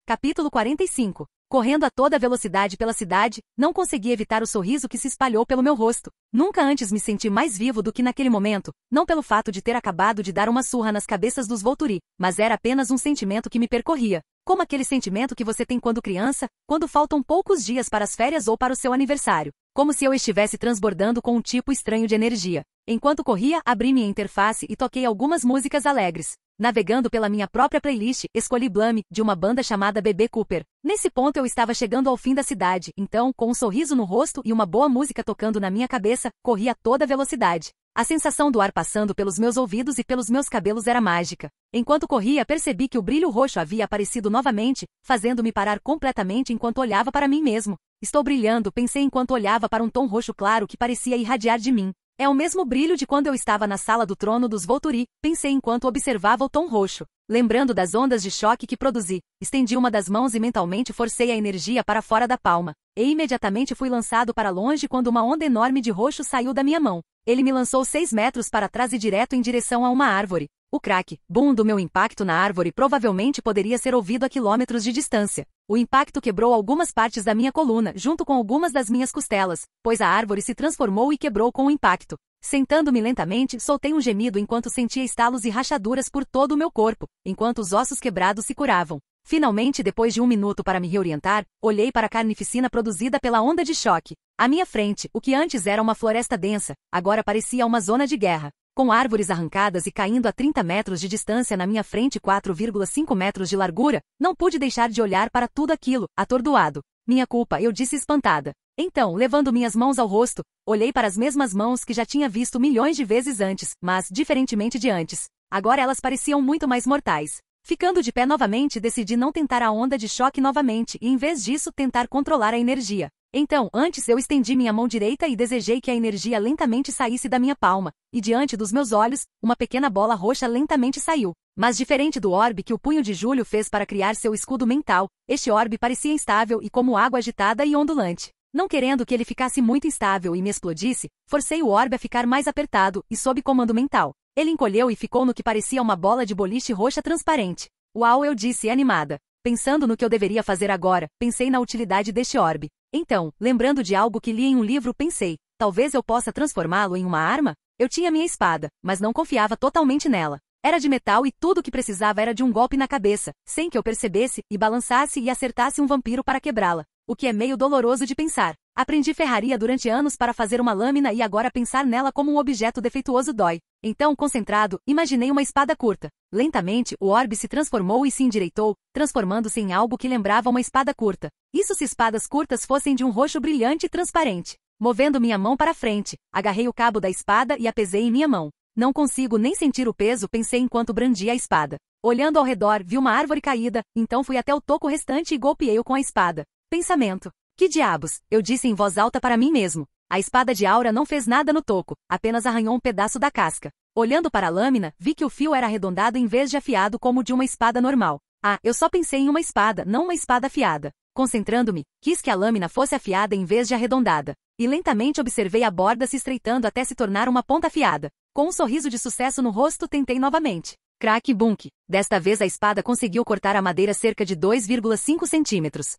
Capítulo 45. Correndo a toda velocidade pela cidade, não consegui evitar o sorriso que se espalhou pelo meu rosto. Nunca antes me senti mais vivo do que naquele momento, não pelo fato de ter acabado de dar uma surra nas cabeças dos Volturi, mas era apenas um sentimento que me percorria. Como aquele sentimento que você tem quando criança, quando faltam poucos dias para as férias ou para o seu aniversário. Como se eu estivesse transbordando com um tipo estranho de energia. Enquanto corria, abri minha interface e toquei algumas músicas alegres. Navegando pela minha própria playlist, escolhi Blame, de uma banda chamada Bebê Cooper. Nesse ponto eu estava chegando ao fim da cidade, então, com um sorriso no rosto e uma boa música tocando na minha cabeça, corri a toda velocidade. A sensação do ar passando pelos meus ouvidos e pelos meus cabelos era mágica. Enquanto corria, percebi que o brilho roxo havia aparecido novamente, fazendo-me parar completamente enquanto olhava para mim mesmo. Estou brilhando, pensei enquanto olhava para um tom roxo claro que parecia irradiar de mim. É o mesmo brilho de quando eu estava na sala do trono dos Volturi, pensei enquanto observava o tom roxo. Lembrando das ondas de choque que produzi, estendi uma das mãos e mentalmente forcei a energia para fora da palma. E imediatamente fui lançado para longe quando uma onda enorme de roxo saiu da minha mão. Ele me lançou 6 metros para trás e direto em direção a uma árvore. O crack, boom do meu impacto na árvore provavelmente poderia ser ouvido a quilômetros de distância. O impacto quebrou algumas partes da minha coluna, junto com algumas das minhas costelas, pois a árvore se transformou e quebrou com o impacto. Sentando-me lentamente, soltei um gemido enquanto sentia estalos e rachaduras por todo o meu corpo, enquanto os ossos quebrados se curavam. Finalmente, depois de 1 minuto para me reorientar, olhei para a carnificina produzida pela onda de choque. À minha frente, o que antes era uma floresta densa, agora parecia uma zona de guerra. Com árvores arrancadas e caindo a 30 metros de distância na minha frente e 4,5 metros de largura, não pude deixar de olhar para tudo aquilo, atordoado. Minha culpa, eu disse espantada. Então, levando minhas mãos ao rosto, olhei para as mesmas mãos que já tinha visto milhões de vezes antes, mas, diferentemente de antes, agora elas pareciam muito mais mortais. Ficando de pé novamente, decidi não tentar a onda de choque novamente e, em vez disso, tentar controlar a energia. Então, antes eu estendi minha mão direita e desejei que a energia lentamente saísse da minha palma, e diante dos meus olhos, uma pequena bola roxa lentamente saiu. Mas diferente do orbe que o punho de Júlio fez para criar seu escudo mental, este orbe parecia instável e como água agitada e ondulante. Não querendo que ele ficasse muito instável e me explodisse, forcei o orbe a ficar mais apertado e sob comando mental. Ele encolheu e ficou no que parecia uma bola de boliche roxa transparente. Uau, eu disse animada. Pensando no que eu deveria fazer agora, pensei na utilidade deste orbe. Então, lembrando de algo que li em um livro, pensei, talvez eu possa transformá-lo em uma arma? Eu tinha minha espada, mas não confiava totalmente nela. Era de metal e tudo o que precisava era de um golpe na cabeça, sem que eu percebesse, e balançasse e acertasse um vampiro para quebrá-la. O que é meio doloroso de pensar. Aprendi ferraria durante anos para fazer uma lâmina e agora pensar nela como um objeto defeituoso dói. Então, concentrado, imaginei uma espada curta. Lentamente, o orbe se transformou e se endireitou, transformando-se em algo que lembrava uma espada curta. Isso se espadas curtas fossem de um roxo brilhante e transparente. Movendo minha mão para frente, agarrei o cabo da espada e a pesei em minha mão. Não consigo nem sentir o peso, pensei enquanto brandia a espada. Olhando ao redor, vi uma árvore caída, então fui até o toco restante e golpeei-o com a espada. Pensamento. Que diabos? Eu disse em voz alta para mim mesmo. A espada de Aura não fez nada no toco, apenas arranhou um pedaço da casca. Olhando para a lâmina, vi que o fio era arredondado em vez de afiado como o de uma espada normal. Ah, eu só pensei em uma espada, não uma espada afiada. Concentrando-me, quis que a lâmina fosse afiada em vez de arredondada. E lentamente observei a borda se estreitando até se tornar uma ponta afiada. Com um sorriso de sucesso no rosto, tentei novamente. Crack bunk. Desta vez a espada conseguiu cortar a madeira cerca de 2,5 centímetros.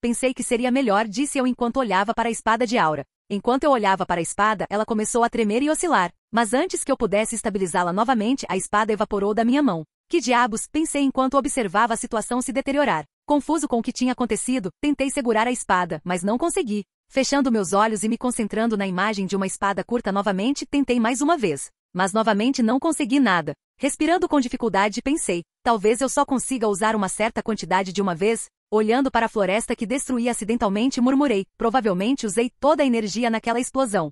Pensei que seria melhor, disse eu enquanto olhava para a espada de Aura. Enquanto eu olhava para a espada, ela começou a tremer e oscilar. Mas antes que eu pudesse estabilizá-la novamente, a espada evaporou da minha mão. Que diabos, pensei enquanto observava a situação se deteriorar. Confuso com o que tinha acontecido, tentei segurar a espada, mas não consegui. Fechando meus olhos e me concentrando na imagem de uma espada curta novamente, tentei mais uma vez. Mas novamente não consegui nada. Respirando com dificuldade, pensei, talvez eu só consiga usar uma certa quantidade de uma vez. Olhando para a floresta que destruí acidentalmente, murmurei, provavelmente usei toda a energia naquela explosão.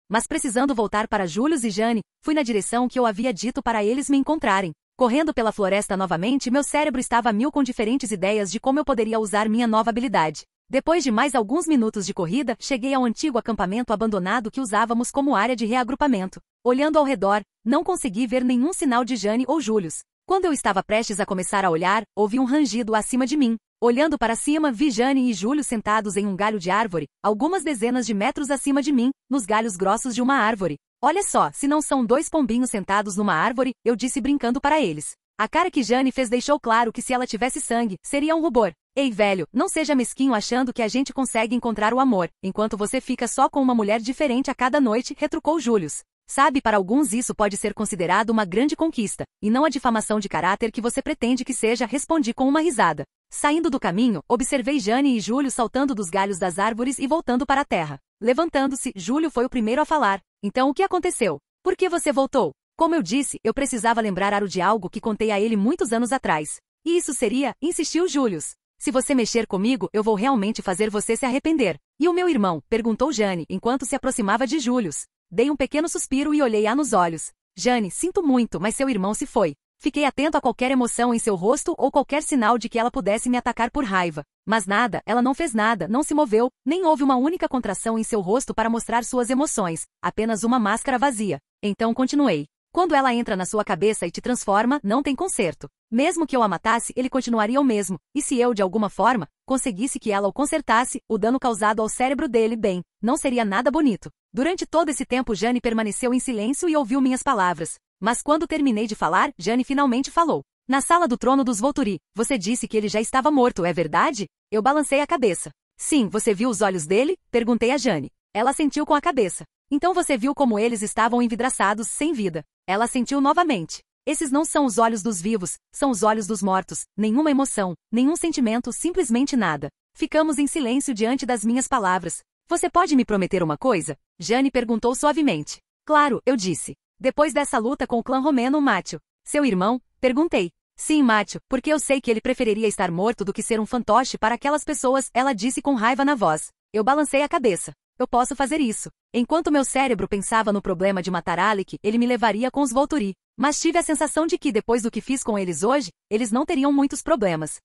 Mas precisando voltar para Julius e Jane, fui na direção que eu havia dito para eles me encontrarem. Correndo pela floresta novamente, meu cérebro estava a mil com diferentes ideias de como eu poderia usar minha nova habilidade. Depois de mais alguns minutos de corrida, cheguei ao antigo acampamento abandonado que usávamos como área de reagrupamento. Olhando ao redor, não consegui ver nenhum sinal de Jane ou Julius. Quando eu estava prestes a começar a olhar, ouvi um rangido acima de mim. Olhando para cima, vi Jane e Julius sentados em um galho de árvore, algumas dezenas de metros acima de mim, nos galhos grossos de uma árvore. Olha só, se não são dois pombinhos sentados numa árvore, eu disse brincando para eles. A cara que Jane fez deixou claro que se ela tivesse sangue, seria um rubor. Ei, velho, não seja mesquinho achando que a gente consegue encontrar o amor, enquanto você fica só com uma mulher diferente a cada noite, retrucou Julius. Sabe, para alguns isso pode ser considerado uma grande conquista, e não a difamação de caráter que você pretende que seja, respondi com uma risada. Saindo do caminho, observei Jane e Júlio saltando dos galhos das árvores e voltando para a terra. Levantando-se, Júlio foi o primeiro a falar. Então o que aconteceu? Por que você voltou? Como eu disse, eu precisava lembrar Aro de algo que contei a ele muitos anos atrás. E isso seria, insistiu Julius. Se você mexer comigo, eu vou realmente fazer você se arrepender. E o meu irmão? Perguntou Jane, enquanto se aproximava de Julius. Dei um pequeno suspiro e olhei-a nos olhos. Jane, sinto muito, mas seu irmão se foi. Fiquei atento a qualquer emoção em seu rosto ou qualquer sinal de que ela pudesse me atacar por raiva. Mas nada, ela não fez nada, não se moveu, nem houve uma única contração em seu rosto para mostrar suas emoções, apenas uma máscara vazia. Então continuei. Quando ela entra na sua cabeça e te transforma, não tem conserto. Mesmo que eu a matasse, ele continuaria o mesmo, e se eu, de alguma forma, conseguisse que ela o consertasse, o dano causado ao cérebro dele, bem, não seria nada bonito. Durante todo esse tempo Jane permaneceu em silêncio e ouviu minhas palavras. Mas quando terminei de falar, Jane finalmente falou. Na sala do trono dos Volturi, você disse que ele já estava morto, é verdade? Eu balancei a cabeça. Sim, você viu os olhos dele? Perguntei a Jane. Ela assentiu com a cabeça. Então você viu como eles estavam envidraçados, sem vida. Ela assentiu novamente. Esses não são os olhos dos vivos, são os olhos dos mortos. Nenhuma emoção, nenhum sentimento, simplesmente nada. Ficamos em silêncio diante das minhas palavras. Você pode me prometer uma coisa? Jane perguntou suavemente. Claro, eu disse. Depois dessa luta com o clã romeno Mátio. Seu irmão? Perguntei. Sim, Mátio, porque eu sei que ele preferiria estar morto do que ser um fantoche para aquelas pessoas, ela disse com raiva na voz. Eu balancei a cabeça. Eu posso fazer isso. Enquanto meu cérebro pensava no problema de matar Alec, ele me levaria com os Volturi. Mas tive a sensação de que depois do que fiz com eles hoje, eles não teriam muitos problemas.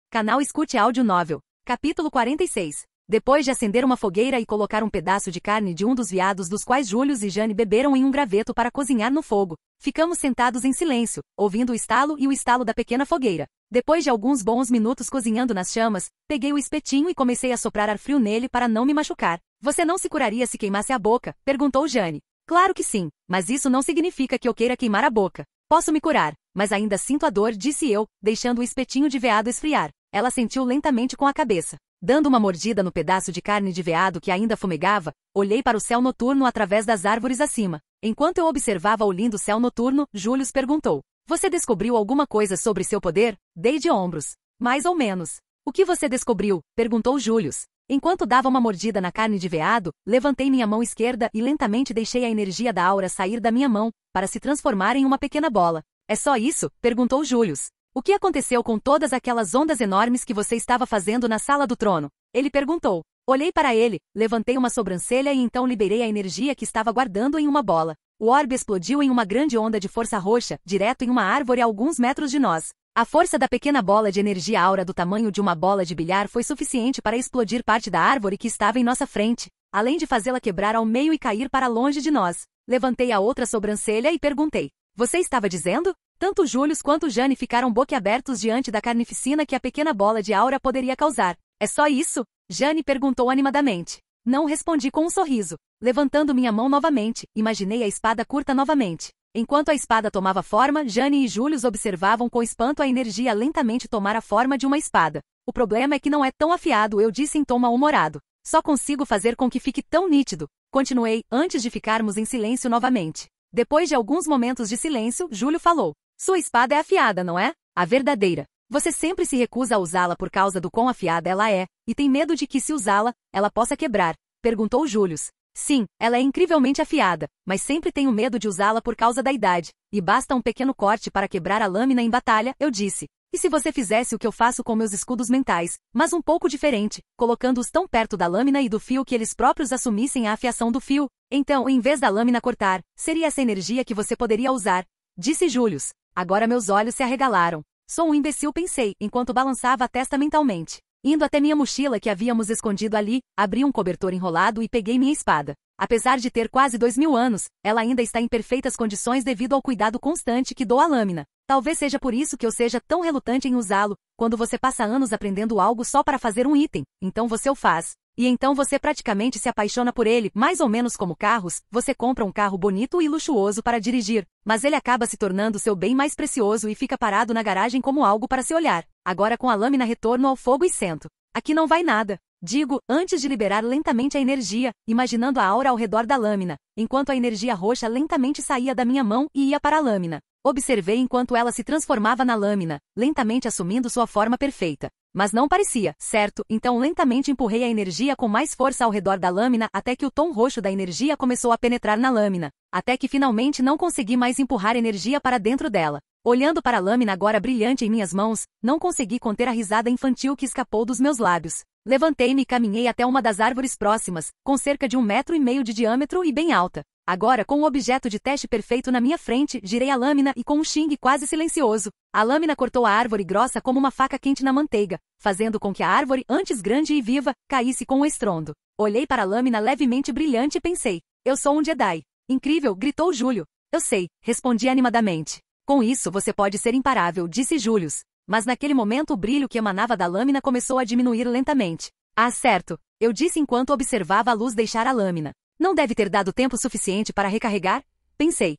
Canal Escute Áudio Novel. Capítulo 46. Depois de acender uma fogueira e colocar um pedaço de carne de um dos veados dos quais Julius e Jane beberam em um graveto para cozinhar no fogo, ficamos sentados em silêncio, ouvindo o estalo e o estalo da pequena fogueira. Depois de alguns bons minutos cozinhando nas chamas, peguei o espetinho e comecei a soprar ar frio nele para não me machucar. Você não se curaria se queimasse a boca? Perguntou Jane. Claro que sim, mas isso não significa que eu queira queimar a boca. Posso me curar, mas ainda sinto a dor, disse eu, deixando o espetinho de veado esfriar. Ela sentiu lentamente com a cabeça. Dando uma mordida no pedaço de carne de veado que ainda fumegava, olhei para o céu noturno através das árvores acima. Enquanto eu observava o lindo céu noturno, Julius perguntou. Você descobriu alguma coisa sobre seu poder? Dei de ombros. Mais ou menos. O que você descobriu? Perguntou Julius. Enquanto dava uma mordida na carne de veado, levantei minha mão esquerda e lentamente deixei a energia da aura sair da minha mão, para se transformar em uma pequena bola. É só isso? Perguntou Julius. O que aconteceu com todas aquelas ondas enormes que você estava fazendo na sala do trono? Ele perguntou. Olhei para ele, levantei uma sobrancelha e então liberei a energia que estava guardando em uma bola. O orbe explodiu em uma grande onda de força roxa, direto em uma árvore a alguns metros de nós. A força da pequena bola de energia aura do tamanho de uma bola de bilhar foi suficiente para explodir parte da árvore que estava em nossa frente, além de fazê-la quebrar ao meio e cair para longe de nós. Levantei a outra sobrancelha e perguntei. Você estava dizendo? Tanto Július quanto Jane ficaram boquiabertos diante da carnificina que a pequena bola de aura poderia causar. É só isso? Jane perguntou animadamente. Não respondi com um sorriso. Levantando minha mão novamente, imaginei a espada curta novamente. Enquanto a espada tomava forma, Jane e Július observavam com espanto a energia lentamente tomar a forma de uma espada. O problema é que não é tão afiado, eu disse em tom mal-humorado. Só consigo fazer com que fique tão nítido. Continuei, antes de ficarmos em silêncio novamente. Depois de alguns momentos de silêncio, Júlio falou. Sua espada é afiada, não é? A verdadeira. Você sempre se recusa a usá-la por causa do quão afiada ela é, e tem medo de que, se usá-la, ela possa quebrar. Perguntou Július. Sim, ela é incrivelmente afiada, mas sempre tenho medo de usá-la por causa da idade, e basta um pequeno corte para quebrar a lâmina em batalha, eu disse. E se você fizesse o que eu faço com meus escudos mentais, mas um pouco diferente, colocando-os tão perto da lâmina e do fio que eles próprios assumissem a afiação do fio? Então, em vez da lâmina cortar, seria essa energia que você poderia usar, disse Július. Agora meus olhos se arregalaram. Sou um imbecil, pensei, enquanto balançava a testa mentalmente. Indo até minha mochila que havíamos escondido ali, abri um cobertor enrolado e peguei minha espada. Apesar de ter quase 2000 anos, ela ainda está em perfeitas condições devido ao cuidado constante que dou à lâmina. Talvez seja por isso que eu seja tão relutante em usá-lo. Quando você passa anos aprendendo algo só para fazer um item, então você o faz. E então você praticamente se apaixona por ele, mais ou menos como carros, você compra um carro bonito e luxuoso para dirigir, mas ele acaba se tornando seu bem mais precioso e fica parado na garagem como algo para se olhar. Agora com a lâmina retorno ao fogo e sento. Aqui não vai nada. Digo, antes de liberar lentamente a energia, imaginando a aura ao redor da lâmina, enquanto a energia roxa lentamente saía da minha mão e ia para a lâmina. Observei enquanto ela se transformava na lâmina, lentamente assumindo sua forma perfeita. Mas não parecia, certo? Então lentamente empurrei a energia com mais força ao redor da lâmina até que o tom roxo da energia começou a penetrar na lâmina. Até que finalmente não consegui mais empurrar energia para dentro dela. Olhando para a lâmina agora brilhante em minhas mãos, não consegui conter a risada infantil que escapou dos meus lábios. Levantei-me e caminhei até uma das árvores próximas, com cerca de 1,5 metros de diâmetro e bem alta. Agora, com o objeto de teste perfeito na minha frente, girei a lâmina e com um xingue quase silencioso, a lâmina cortou a árvore grossa como uma faca quente na manteiga, fazendo com que a árvore, antes grande e viva, caísse com um estrondo. Olhei para a lâmina levemente brilhante e pensei, eu sou um Jedi. Incrível, gritou Júlio. Eu sei, respondi animadamente. Com isso você pode ser imparável, disse Július. Mas naquele momento o brilho que emanava da lâmina começou a diminuir lentamente. Ah, certo, eu disse enquanto observava a luz deixar a lâmina. Não deve ter dado tempo suficiente para recarregar? Pensei.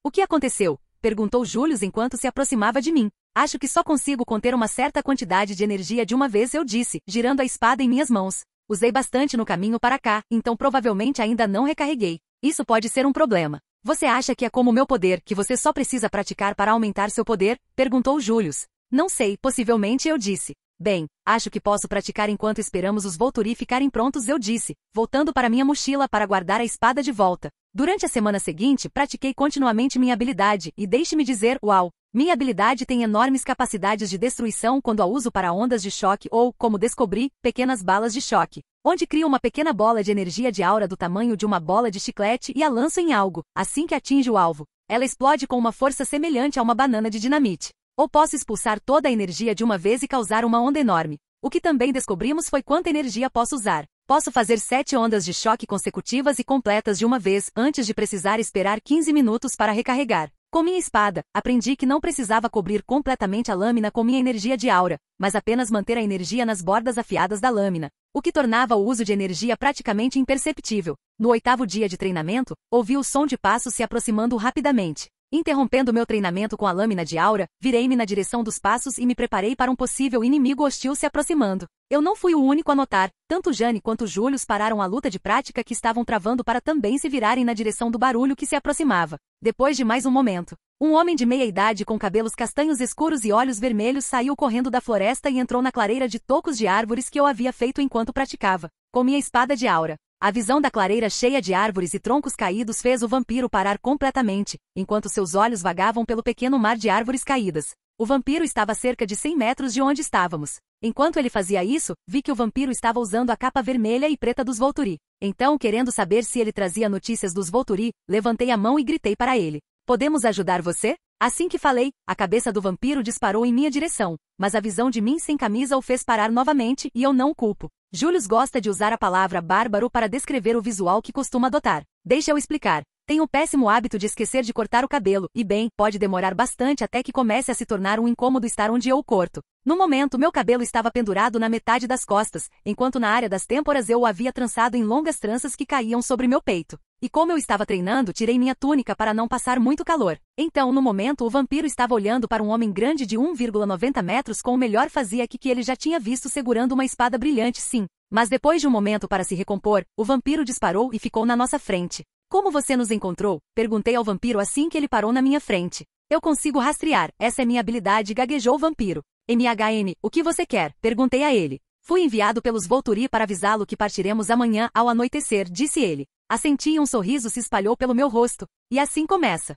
O que aconteceu? Perguntou Július enquanto se aproximava de mim. Acho que só consigo conter uma certa quantidade de energia de uma vez, eu disse, girando a espada em minhas mãos. Usei bastante no caminho para cá, então provavelmente ainda não recarreguei. Isso pode ser um problema. Você acha que é como o meu poder, que você só precisa praticar para aumentar seu poder? Perguntou Július. Não sei, possivelmente, eu disse. Bem, acho que posso praticar enquanto esperamos os Volturi ficarem prontos, eu disse, voltando para minha mochila para guardar a espada de volta. Durante a semana seguinte, pratiquei continuamente minha habilidade, e deixe-me dizer, uau! Minha habilidade tem enormes capacidades de destruição quando a uso para ondas de choque ou, como descobri, pequenas balas de choque, onde crio uma pequena bola de energia de aura do tamanho de uma bola de chiclete e a lanço em algo. Assim que atinge o alvo, ela explode com uma força semelhante a uma banana de dinamite. Ou posso expulsar toda a energia de uma vez e causar uma onda enorme. O que também descobrimos foi quanta energia posso usar. Posso fazer 7 ondas de choque consecutivas e completas de uma vez, antes de precisar esperar 15 minutos para recarregar. Com minha espada, aprendi que não precisava cobrir completamente a lâmina com minha energia de aura, mas apenas manter a energia nas bordas afiadas da lâmina, o que tornava o uso de energia praticamente imperceptível. No 8º dia de treinamento, ouvi o som de passos se aproximando rapidamente. Interrompendo meu treinamento com a lâmina de aura, virei-me na direção dos passos e me preparei para um possível inimigo hostil se aproximando. Eu não fui o único a notar, tanto Jane quanto Július pararam a luta de prática que estavam travando para também se virarem na direção do barulho que se aproximava. Depois de mais um momento, um homem de meia idade com cabelos castanhos escuros e olhos vermelhos saiu correndo da floresta e entrou na clareira de tocos de árvores que eu havia feito enquanto praticava, com minha espada de aura. A visão da clareira cheia de árvores e troncos caídos fez o vampiro parar completamente, enquanto seus olhos vagavam pelo pequeno mar de árvores caídas. O vampiro estava a cerca de 100 metros de onde estávamos. Enquanto ele fazia isso, vi que o vampiro estava usando a capa vermelha e preta dos Volturi. Então, querendo saber se ele trazia notícias dos Volturi, levantei a mão e gritei para ele. Podemos ajudar você? Assim que falei, a cabeça do vampiro disparou em minha direção, mas a visão de mim sem camisa o fez parar novamente e eu não o culpo. Július gosta de usar a palavra bárbaro para descrever o visual que costuma adotar. Deixa eu explicar. Tenho o péssimo hábito de esquecer de cortar o cabelo, e bem, pode demorar bastante até que comece a se tornar um incômodo estar onde eu o corto. No momento, meu cabelo estava pendurado na metade das costas, enquanto na área das têmporas eu o havia trançado em longas tranças que caíam sobre meu peito. E como eu estava treinando, tirei minha túnica para não passar muito calor. Então, no momento, o vampiro estava olhando para um homem grande de 1,90 metros com o melhor fazia-que ele já tinha visto segurando uma espada brilhante, sim. Mas depois de um momento para se recompor, o vampiro disparou e ficou na nossa frente. Como você nos encontrou? Perguntei ao vampiro assim que ele parou na minha frente. Eu consigo rastrear, essa é minha habilidade, gaguejou o vampiro. MHN, o que você quer? Perguntei a ele. Fui enviado pelos Volturi para avisá-lo que partiremos amanhã ao anoitecer, disse ele. Assenti e um sorriso se espalhou pelo meu rosto. E assim começa.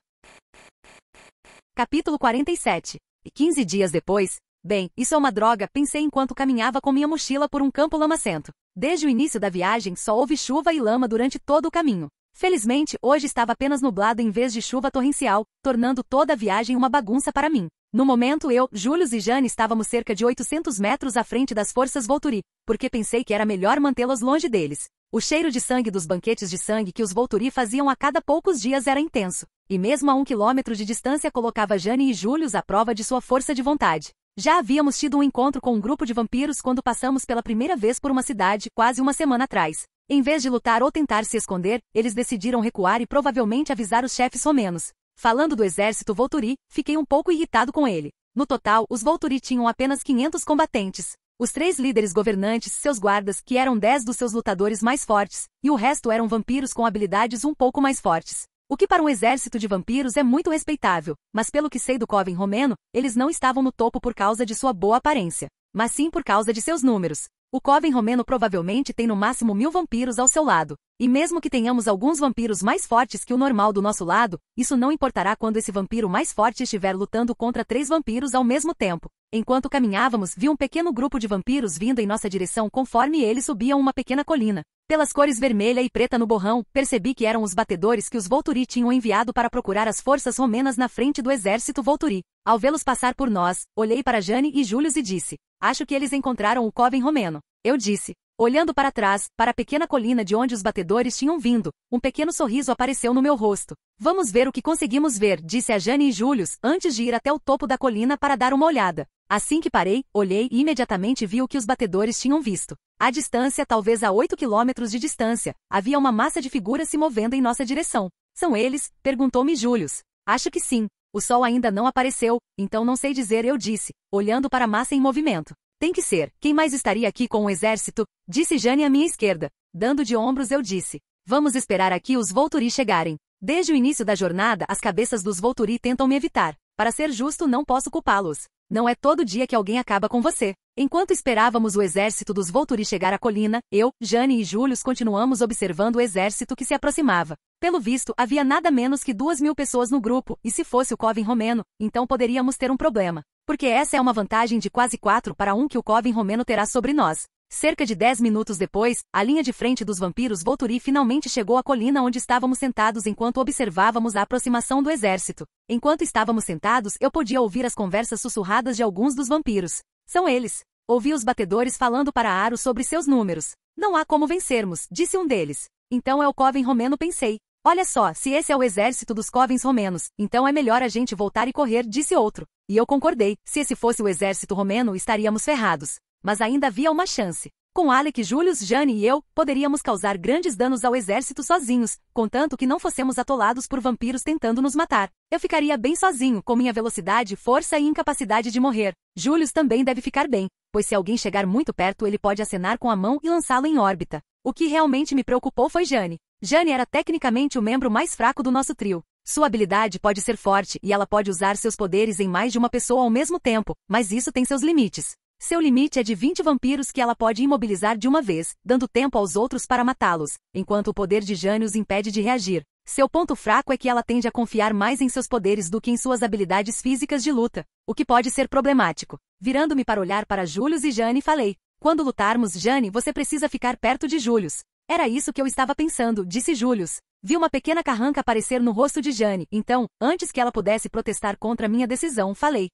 Capítulo 47. E 15 dias depois... Bem, isso é uma droga, pensei enquanto caminhava com minha mochila por um campo lamacento. Desde o início da viagem só houve chuva e lama durante todo o caminho. Felizmente, hoje estava apenas nublado em vez de chuva torrencial, tornando toda a viagem uma bagunça para mim. No momento eu, Julius e Jane estávamos cerca de 800 metros à frente das forças Volturi, porque pensei que era melhor mantê-las longe deles. O cheiro de sangue dos banquetes de sangue que os Volturi faziam a cada poucos dias era intenso, e mesmo a 1 quilômetro de distância colocava Jane e Julius à prova de sua força de vontade. Já havíamos tido um encontro com um grupo de vampiros quando passamos pela primeira vez por uma cidade, quase uma semana atrás. Em vez de lutar ou tentar se esconder, eles decidiram recuar e provavelmente avisar os chefes romenos. Falando do exército Volturi, fiquei um pouco irritado com ele. No total, os Volturi tinham apenas 500 combatentes. Os 3 líderes governantes, seus guardas, que eram 10 dos seus lutadores mais fortes, e o resto eram vampiros com habilidades um pouco mais fortes. O que para um exército de vampiros é muito respeitável, mas pelo que sei do Coven romeno, eles não estavam no topo por causa de sua boa aparência, mas sim por causa de seus números. O Coven romeno provavelmente tem no máximo 1000 vampiros ao seu lado, e mesmo que tenhamos alguns vampiros mais fortes que o normal do nosso lado, isso não importará quando esse vampiro mais forte estiver lutando contra 3 vampiros ao mesmo tempo. Enquanto caminhávamos, vi um pequeno grupo de vampiros vindo em nossa direção conforme eles subiam uma pequena colina. Pelas cores vermelha e preta no borrão, percebi que eram os batedores que os Volturi tinham enviado para procurar as forças romenas na frente do exército Volturi. Ao vê-los passar por nós, olhei para Jane e Julius e disse, acho que eles encontraram o Coven romeno. Eu disse. Olhando para trás, para a pequena colina de onde os batedores tinham vindo, um pequeno sorriso apareceu no meu rosto. Vamos ver o que conseguimos ver, disse a Jane e Julius, antes de ir até o topo da colina para dar uma olhada. Assim que parei, olhei e imediatamente vi o que os batedores tinham visto. À distância, talvez a 8 quilômetros de distância, havia uma massa de figuras se movendo em nossa direção. São eles? Perguntou-me Julius. Acho que sim. O sol ainda não apareceu, então não sei dizer, eu disse, olhando para a massa em movimento. Tem que ser. Quem mais estaria aqui com o exército? Disse Jane à minha esquerda. Dando de ombros eu disse. Vamos esperar aqui os Volturi chegarem. Desde o início da jornada, as cabeças dos Volturi tentam me evitar. Para ser justo, não posso culpá-los. Não é todo dia que alguém acaba com você. Enquanto esperávamos o exército dos Volturi chegar à colina, eu, Jane e Julius continuamos observando o exército que se aproximava. Pelo visto, havia nada menos que 2000 pessoas no grupo, e se fosse o Coven romeno, então poderíamos ter um problema. Porque essa é uma vantagem de quase 4 para 1 que o Coven romeno terá sobre nós. Cerca de 10 minutos depois, a linha de frente dos vampiros Volturi finalmente chegou à colina onde estávamos sentados enquanto observávamos a aproximação do exército. Enquanto estávamos sentados, eu podia ouvir as conversas sussurradas de alguns dos vampiros. São eles. Ouvi os batedores falando para Aro sobre seus números. Não há como vencermos, disse um deles. Então é o Coven romeno, pensei. Olha só, se esse é o exército dos Covens romenos, então é melhor a gente voltar e correr, disse outro. E eu concordei, se esse fosse o exército romeno estaríamos ferrados. Mas ainda havia uma chance. Com Alec, Julius, Jane e eu, poderíamos causar grandes danos ao exército sozinhos, contanto que não fossemos atolados por vampiros tentando nos matar. Eu ficaria bem sozinho, com minha velocidade, força e incapacidade de morrer. Julius também deve ficar bem, pois se alguém chegar muito perto ele pode acenar com a mão e lançá-lo em órbita. O que realmente me preocupou foi Jane. Jane era tecnicamente o membro mais fraco do nosso trio. Sua habilidade pode ser forte e ela pode usar seus poderes em mais de uma pessoa ao mesmo tempo, mas isso tem seus limites. Seu limite é de 20 vampiros que ela pode imobilizar de uma vez, dando tempo aos outros para matá-los, enquanto o poder de Jane os impede de reagir. Seu ponto fraco é que ela tende a confiar mais em seus poderes do que em suas habilidades físicas de luta, o que pode ser problemático. Virando-me para olhar para Julius e Jane, falei: quando lutarmos, Jane, você precisa ficar perto de Julius. Era isso que eu estava pensando, disse Julius. Vi uma pequena carranca aparecer no rosto de Jane, então, antes que ela pudesse protestar contra minha decisão, falei: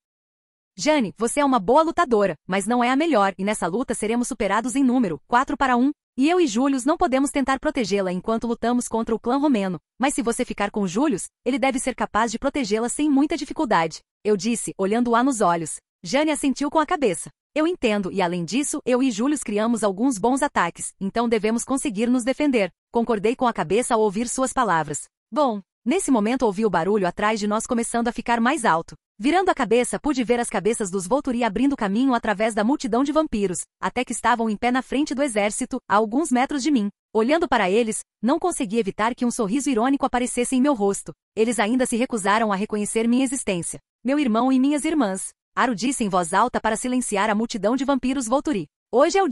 Jane, você é uma boa lutadora, mas não é a melhor, e nessa luta seremos superados em número, 4-1. E eu e Julius não podemos tentar protegê-la enquanto lutamos contra o clã romeno, mas se você ficar com Julius, ele deve ser capaz de protegê-la sem muita dificuldade. Eu disse, olhando-a nos olhos. Jane assentiu com a cabeça. Eu entendo, e além disso, eu e Julius criamos alguns bons ataques, então devemos conseguir nos defender. Concordei com a cabeça ao ouvir suas palavras. Bom, nesse momento ouvi o barulho atrás de nós começando a ficar mais alto. Virando a cabeça, pude ver as cabeças dos Volturi abrindo caminho através da multidão de vampiros, até que estavam em pé na frente do exército, a alguns metros de mim. Olhando para eles, não consegui evitar que um sorriso irônico aparecesse em meu rosto. Eles ainda se recusaram a reconhecer minha existência. Meu irmão e minhas irmãs. Aru disse em voz alta para silenciar a multidão de vampiros Volturi. Hoje é o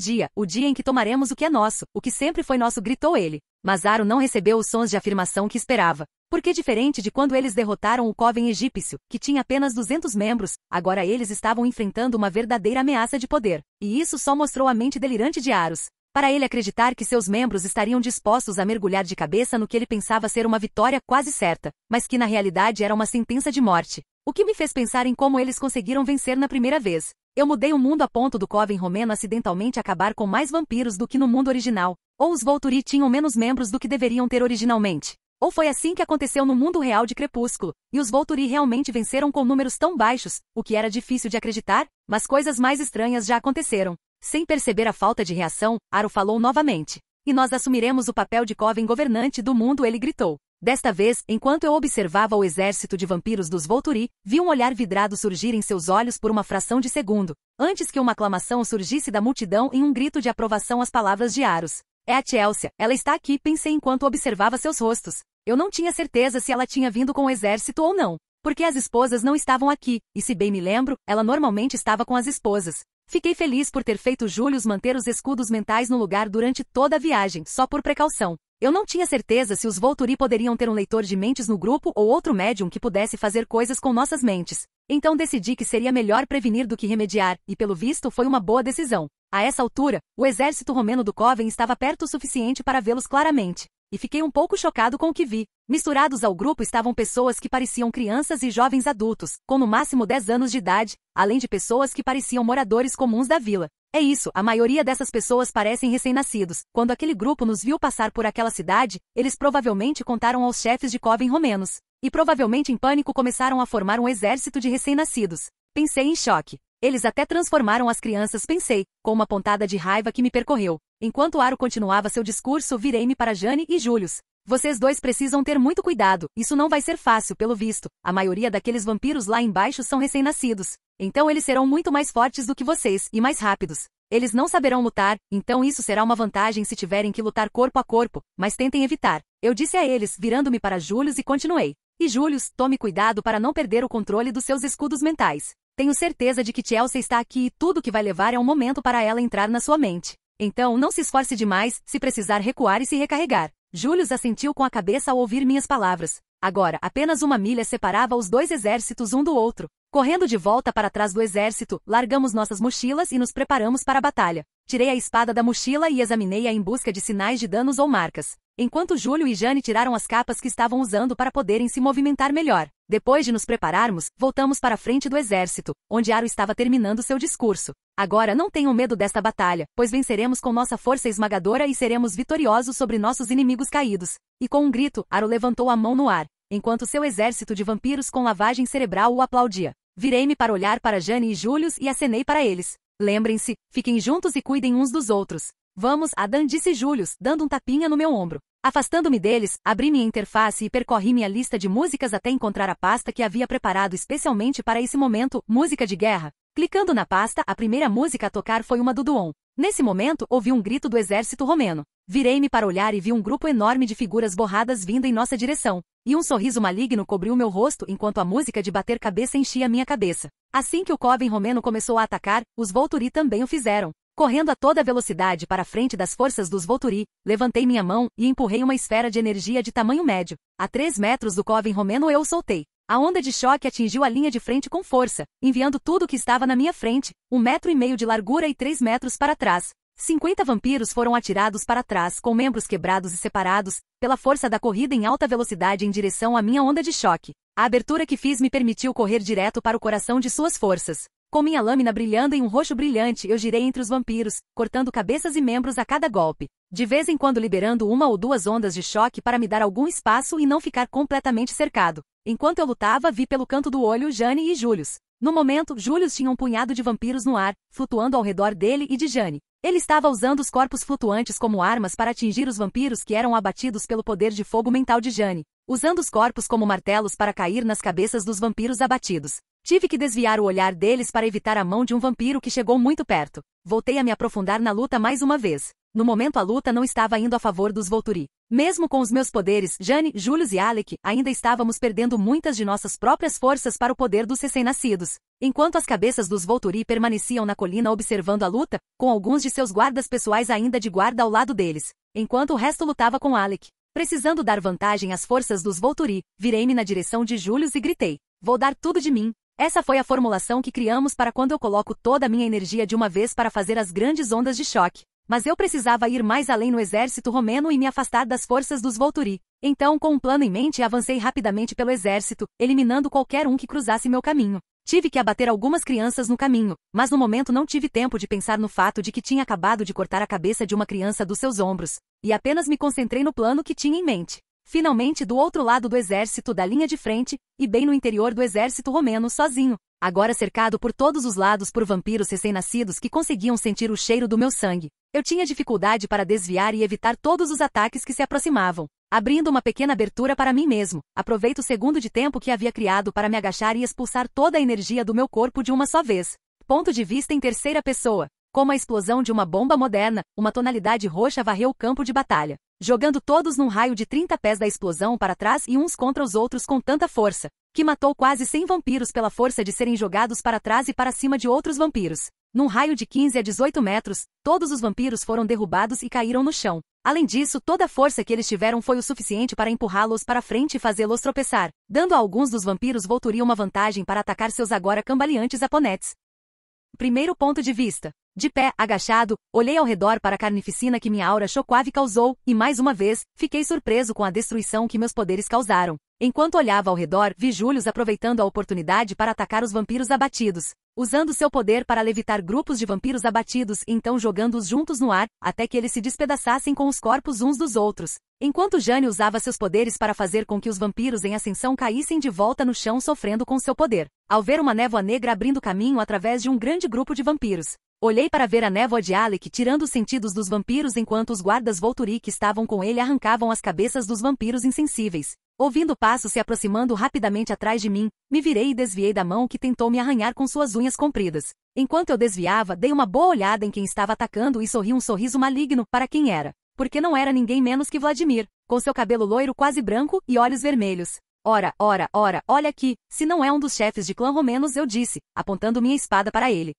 dia em que tomaremos o que é nosso, o que sempre foi nosso, gritou ele. Mas Aru não recebeu os sons de afirmação que esperava. Porque diferente de quando eles derrotaram o Coven egípcio, que tinha apenas 200 membros, agora eles estavam enfrentando uma verdadeira ameaça de poder. E isso só mostrou a mente delirante de Arus. Para ele acreditar que seus membros estariam dispostos a mergulhar de cabeça no que ele pensava ser uma vitória quase certa, mas que na realidade era uma sentença de morte. O que me fez pensar em como eles conseguiram vencer na primeira vez. Eu mudei o mundo a ponto do Coven romeno acidentalmente acabar com mais vampiros do que no mundo original. Ou os Volturi tinham menos membros do que deveriam ter originalmente. Ou foi assim que aconteceu no mundo real de Crepúsculo, e os Volturi realmente venceram com números tão baixos, o que era difícil de acreditar, mas coisas mais estranhas já aconteceram. Sem perceber a falta de reação, Aru falou novamente. E nós assumiremos o papel de Coven governante do mundo, ele gritou. Desta vez, enquanto eu observava o exército de vampiros dos Volturi, vi um olhar vidrado surgir em seus olhos por uma fração de segundo, antes que uma aclamação surgisse da multidão em um grito de aprovação às palavras de Arus. É a Chelsea, ela está aqui, pensei enquanto observava seus rostos. Eu não tinha certeza se ela tinha vindo com o exército ou não, porque as esposas não estavam aqui, e se bem me lembro, ela normalmente estava com as esposas. Fiquei feliz por ter feito Julius manter os escudos mentais no lugar durante toda a viagem, só por precaução. Eu não tinha certeza se os Volturi poderiam ter um leitor de mentes no grupo ou outro médium que pudesse fazer coisas com nossas mentes. Então decidi que seria melhor prevenir do que remediar, e pelo visto foi uma boa decisão. A essa altura, o exército romeno do Coven estava perto o suficiente para vê-los claramente. E fiquei um pouco chocado com o que vi. Misturados ao grupo estavam pessoas que pareciam crianças e jovens adultos, com no máximo 10 anos de idade, além de pessoas que pareciam moradores comuns da vila. É isso, a maioria dessas pessoas parecem recém-nascidos. Quando aquele grupo nos viu passar por aquela cidade, eles provavelmente contaram aos chefes de Coven romenos. E provavelmente em pânico começaram a formar um exército de recém-nascidos. Pensei em choque. Eles até transformaram as crianças, pensei, com uma pontada de raiva que me percorreu. Enquanto Aru continuava seu discurso, virei-me para Jane e Julius. Vocês dois precisam ter muito cuidado, isso não vai ser fácil pelo visto. A maioria daqueles vampiros lá embaixo são recém-nascidos. Então eles serão muito mais fortes do que vocês, e mais rápidos. Eles não saberão lutar, então isso será uma vantagem se tiverem que lutar corpo a corpo, mas tentem evitar. Eu disse a eles, virando-me para Julius e continuei. E Julius, tome cuidado para não perder o controle dos seus escudos mentais. Tenho certeza de que Chelsea está aqui e tudo que vai levar é um momento para ela entrar na sua mente. Então não se esforce demais, se precisar recuar e se recarregar. Julius assentiu com a cabeça ao ouvir minhas palavras. Agora, apenas uma milha separava os dois exércitos um do outro. Correndo de volta para trás do exército, largamos nossas mochilas e nos preparamos para a batalha. Tirei a espada da mochila e examinei-a em busca de sinais de danos ou marcas. Enquanto Júlio e Jane tiraram as capas que estavam usando para poderem se movimentar melhor. Depois de nos prepararmos, voltamos para a frente do exército, onde Aru estava terminando seu discurso. Agora não tenham medo desta batalha, pois venceremos com nossa força esmagadora e seremos vitoriosos sobre nossos inimigos caídos. E com um grito, Aru levantou a mão no ar, enquanto seu exército de vampiros com lavagem cerebral o aplaudia. Virei-me para olhar para Jane e Julius e acenei para eles. Lembrem-se, fiquem juntos e cuidem uns dos outros. Vamos, Adam, disse Julius, dando um tapinha no meu ombro. Afastando-me deles, abri minha interface e percorri minha lista de músicas até encontrar a pasta que havia preparado especialmente para esse momento, música de guerra. Clicando na pasta, a primeira música a tocar foi uma do Duon. Nesse momento, ouvi um grito do exército romeno. Virei-me para olhar e vi um grupo enorme de figuras borradas vindo em nossa direção. E um sorriso maligno cobriu meu rosto enquanto a música de bater cabeça enchia minha cabeça. Assim que o Coven romeno começou a atacar, os Volturi também o fizeram. Correndo a toda velocidade para a frente das forças dos Volturi, levantei minha mão e empurrei uma esfera de energia de tamanho médio. A 3 metros do Coven romeno eu soltei. A onda de choque atingiu a linha de frente com força, enviando tudo o que estava na minha frente, 1,5 metros de largura e 3 metros para trás. 50 vampiros foram atirados para trás, com membros quebrados e separados, pela força da corrida em alta velocidade em direção à minha onda de choque. A abertura que fiz me permitiu correr direto para o coração de suas forças. Com minha lâmina brilhando em um roxo brilhante, eu girei entre os vampiros, cortando cabeças e membros a cada golpe, de vez em quando liberando uma ou duas ondas de choque para me dar algum espaço e não ficar completamente cercado. Enquanto eu lutava, vi pelo canto do olho Jane e Julius. No momento, Julius tinha um punhado de vampiros no ar, flutuando ao redor dele e de Jane. Ele estava usando os corpos flutuantes como armas para atingir os vampiros que eram abatidos pelo poder de fogo mental de Jane, usando os corpos como martelos para cair nas cabeças dos vampiros abatidos. Tive que desviar o olhar deles para evitar a mão de um vampiro que chegou muito perto. Voltei a me aprofundar na luta mais uma vez. No momento a luta não estava indo a favor dos Volturi. Mesmo com os meus poderes, Jane, Julius e Alec, ainda estávamos perdendo muitas de nossas próprias forças para o poder dos recém-nascidos. Enquanto as cabeças dos Volturi permaneciam na colina observando a luta, com alguns de seus guardas pessoais ainda de guarda ao lado deles, enquanto o resto lutava com Alec. Precisando dar vantagem às forças dos Volturi, virei-me na direção de Julius e gritei: "Vou dar tudo de mim." Essa foi a formulação que criamos para quando eu coloco toda a minha energia de uma vez para fazer as grandes ondas de choque. Mas eu precisava ir mais além no exército romeno e me afastar das forças dos Volturi. Então, com um plano em mente, avancei rapidamente pelo exército, eliminando qualquer um que cruzasse meu caminho. Tive que abater algumas crianças no caminho, mas no momento não tive tempo de pensar no fato de que tinha acabado de cortar a cabeça de uma criança dos seus ombros, e apenas me concentrei no plano que tinha em mente. Finalmente do outro lado do exército da linha de frente, e bem no interior do exército romeno sozinho, agora cercado por todos os lados por vampiros recém-nascidos que conseguiam sentir o cheiro do meu sangue. Eu tinha dificuldade para desviar e evitar todos os ataques que se aproximavam. Abrindo uma pequena abertura para mim mesmo, aproveito o segundo de tempo que havia criado para me agachar e expulsar toda a energia do meu corpo de uma só vez. Ponto de vista em terceira pessoa. Como a explosão de uma bomba moderna, uma tonalidade roxa varreu o campo de batalha, jogando todos num raio de 30 pés da explosão para trás e uns contra os outros com tanta força, que matou quase 100 vampiros pela força de serem jogados para trás e para cima de outros vampiros. Num raio de 15 a 18 metros, todos os vampiros foram derrubados e caíram no chão. Além disso, toda a força que eles tiveram foi o suficiente para empurrá-los para frente e fazê-los tropeçar, dando a alguns dos vampiros Volturi uma vantagem para atacar seus agora cambaleantes aponetes. Primeiro ponto de vista. De pé, agachado, olhei ao redor para a carnificina que minha aura Shockwave causou, e mais uma vez, fiquei surpreso com a destruição que meus poderes causaram. Enquanto olhava ao redor, vi Julius aproveitando a oportunidade para atacar os vampiros abatidos, usando seu poder para levitar grupos de vampiros abatidos e então jogando-os juntos no ar, até que eles se despedaçassem com os corpos uns dos outros. Enquanto Jane usava seus poderes para fazer com que os vampiros em ascensão caíssem de volta no chão sofrendo com seu poder, ao ver uma névoa negra abrindo caminho através de um grande grupo de vampiros. Olhei para ver a névoa de Alec tirando os sentidos dos vampiros enquanto os guardas Volturi que estavam com ele arrancavam as cabeças dos vampiros insensíveis. Ouvindo passos se aproximando rapidamente atrás de mim, me virei e desviei da mão que tentou me arranhar com suas unhas compridas. Enquanto eu desviava, dei uma boa olhada em quem estava atacando e sorri um sorriso maligno para quem era. Porque não era ninguém menos que Vladimir, com seu cabelo loiro quase branco e olhos vermelhos. Ora, olha aqui, se não é um dos chefes de clã romenos, eu disse, apontando minha espada para ele.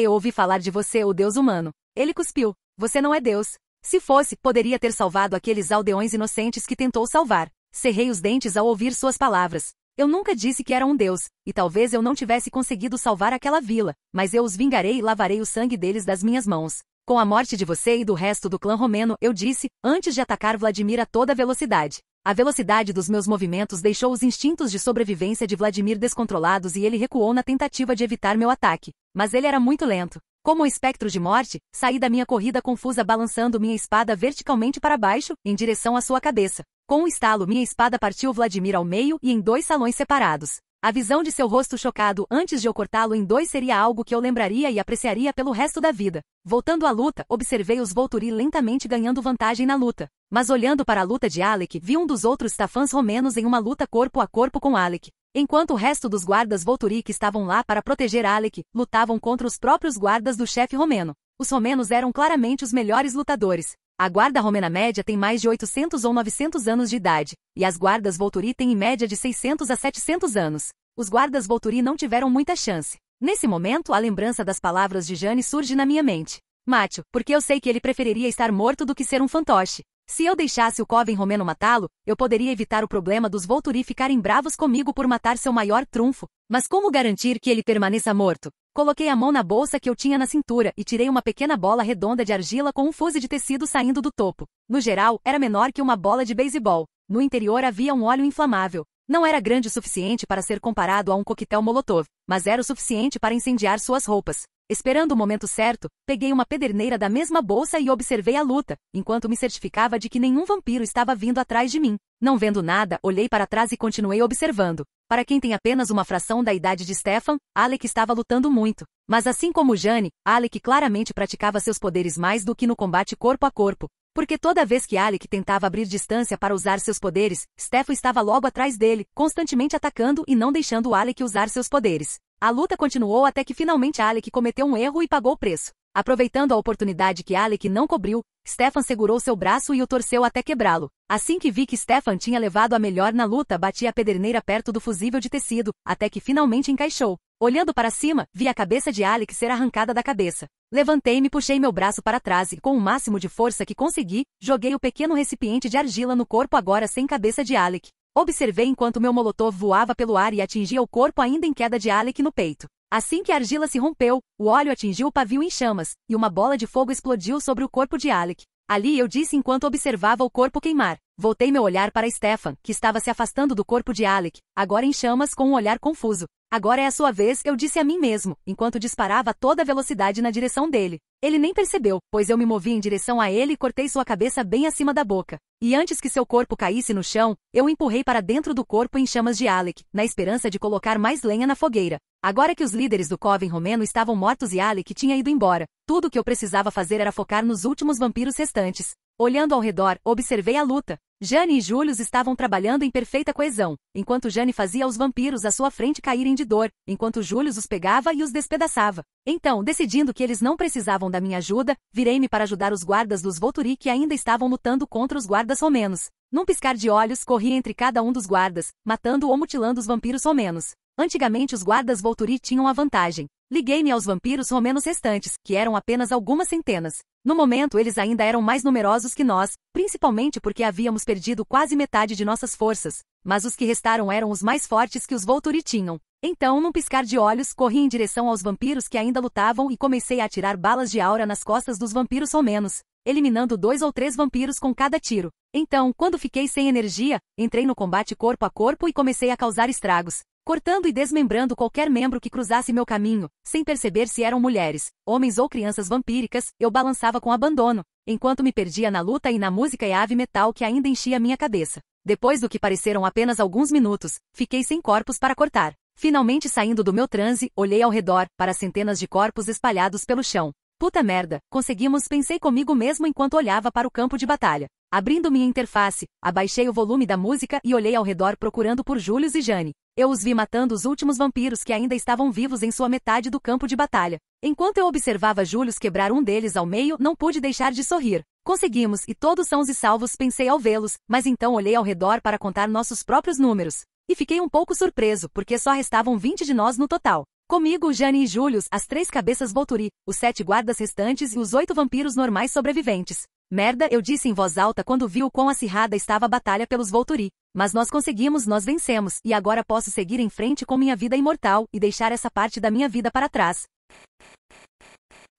Eu ouvi falar de você, o deus humano. Ele cuspiu. Você não é deus. Se fosse, poderia ter salvado aqueles aldeões inocentes que tentou salvar. Cerrei os dentes ao ouvir suas palavras. Eu nunca disse que era um deus, e talvez eu não tivesse conseguido salvar aquela vila, mas eu os vingarei e lavarei o sangue deles das minhas mãos. Com a morte de você e do resto do clã romeno, eu disse, antes de atacar Vladimir a toda velocidade. A velocidade dos meus movimentos deixou os instintos de sobrevivência de Vladimir descontrolados e ele recuou na tentativa de evitar meu ataque. Mas ele era muito lento. Como um espectro de morte, saí da minha corrida confusa balançando minha espada verticalmente para baixo, em direção à sua cabeça. Com um estalo, minha espada partiu Vladimir ao meio e em 2 salões separados. A visão de seu rosto chocado antes de eu cortá-lo em 2 seria algo que eu lembraria e apreciaria pelo resto da vida. Voltando à luta, observei os Volturi lentamente ganhando vantagem na luta. Mas olhando para a luta de Alec, vi um dos outros Stafans romenos em uma luta corpo a corpo com Alec. Enquanto o resto dos guardas Volturi que estavam lá para proteger Alec, lutavam contra os próprios guardas do chefe romeno. Os romenos eram claramente os melhores lutadores. A guarda romena média tem mais de 800 ou 900 anos de idade, e as guardas Volturi têm em média de 600 a 700 anos. Os guardas Volturi não tiveram muita chance. Nesse momento, a lembrança das palavras de Jane surge na minha mente. Mate-o, porque eu sei que ele preferiria estar morto do que ser um fantoche. Se eu deixasse o Coven romeno matá-lo, eu poderia evitar o problema dos Volturi ficarem bravos comigo por matar seu maior trunfo. Mas como garantir que ele permaneça morto? Coloquei a mão na bolsa que eu tinha na cintura e tirei uma pequena bola redonda de argila com um fuzil de tecido saindo do topo. No geral, era menor que uma bola de beisebol. No interior havia um óleo inflamável. Não era grande o suficiente para ser comparado a um coquetel Molotov, mas era o suficiente para incendiar suas roupas. Esperando o momento certo, peguei uma pederneira da mesma bolsa e observei a luta, enquanto me certificava de que nenhum vampiro estava vindo atrás de mim. Não vendo nada, olhei para trás e continuei observando. Para quem tem apenas uma fração da idade de Stefan, Alec estava lutando muito. Mas assim como Jane, Alec claramente praticava seus poderes mais do que no combate corpo a corpo. Porque toda vez que Alec tentava abrir distância para usar seus poderes, Stefan estava logo atrás dele, constantemente atacando e não deixando Alec usar seus poderes. A luta continuou até que finalmente Alec cometeu um erro e pagou o preço. Aproveitando a oportunidade que Alec não cobriu, Stefan segurou seu braço e o torceu até quebrá-lo. Assim que vi que Stefan tinha levado a melhor na luta, bati a pederneira perto do fusível de tecido, até que finalmente encaixou. Olhando para cima, vi a cabeça de Alec ser arrancada da cabeça. Levantei-me e puxei meu braço para trás e, com o máximo de força que consegui, joguei o pequeno recipiente de argila no corpo agora sem cabeça de Alec. Observei enquanto meu molotov voava pelo ar e atingia o corpo ainda em queda de Alec no peito. Assim que a argila se rompeu, o óleo atingiu o pavio em chamas, e uma bola de fogo explodiu sobre o corpo de Alec. Ali eu disse enquanto observava o corpo queimar. Voltei meu olhar para Stefan, que estava se afastando do corpo de Alec, agora em chamas com um olhar confuso. Agora é a sua vez, eu disse a mim mesmo, enquanto disparava a toda velocidade na direção dele. Ele nem percebeu, pois eu me movi em direção a ele e cortei sua cabeça bem acima da boca. E antes que seu corpo caísse no chão, eu o empurrei para dentro do corpo em chamas de Alec, na esperança de colocar mais lenha na fogueira. Agora que os líderes do Coven Romeno estavam mortos e Alec tinha ido embora, tudo o que eu precisava fazer era focar nos últimos vampiros restantes. Olhando ao redor, observei a luta. Jane e Julius estavam trabalhando em perfeita coesão, enquanto Jane fazia os vampiros à sua frente caírem de dor, enquanto Julius os pegava e os despedaçava. Então, decidindo que eles não precisavam da minha ajuda, virei-me para ajudar os guardas dos Volturi que ainda estavam lutando contra os guardas romenos. Num piscar de olhos, corri entre cada um dos guardas, matando ou mutilando os vampiros romenos. Antigamente os guardas Volturi tinham a vantagem. Liguei-me aos vampiros romenos restantes, que eram apenas algumas centenas. No momento eles ainda eram mais numerosos que nós, principalmente porque havíamos perdido quase metade de nossas forças, mas os que restaram eram os mais fortes que os Volturi tinham. Então, num piscar de olhos, corri em direção aos vampiros que ainda lutavam e comecei a atirar balas de aura nas costas dos vampiros romenos, eliminando 2 ou 3 vampiros com cada tiro. Então, quando fiquei sem energia, entrei no combate corpo a corpo e comecei a causar estragos, cortando e desmembrando qualquer membro que cruzasse meu caminho, sem perceber se eram mulheres, homens ou crianças vampíricas, eu balançava com abandono, enquanto me perdia na luta e na música heavy metal que ainda enchia minha cabeça. Depois do que pareceram apenas alguns minutos, fiquei sem corpos para cortar. Finalmente saindo do meu transe, olhei ao redor, para centenas de corpos espalhados pelo chão. Puta merda, conseguimos, pensei comigo mesmo enquanto olhava para o campo de batalha. Abrindo minha interface, abaixei o volume da música e olhei ao redor procurando por Julius e Jane. Eu os vi matando os últimos vampiros que ainda estavam vivos em sua metade do campo de batalha. Enquanto eu observava Julius quebrar um deles ao meio, não pude deixar de sorrir. Conseguimos, e todos sãos e salvos, pensei ao vê-los, mas então olhei ao redor para contar nossos próprios números. E fiquei um pouco surpreso, porque só restavam 20 de nós no total. Comigo, Jane e Julius, as 3 cabeças Volturi, os 7 guardas restantes e os 8 vampiros normais sobreviventes. Merda, eu disse em voz alta quando vi o quão acirrada estava a batalha pelos Volturi. Mas nós conseguimos, nós vencemos, e agora posso seguir em frente com minha vida imortal, e deixar essa parte da minha vida para trás.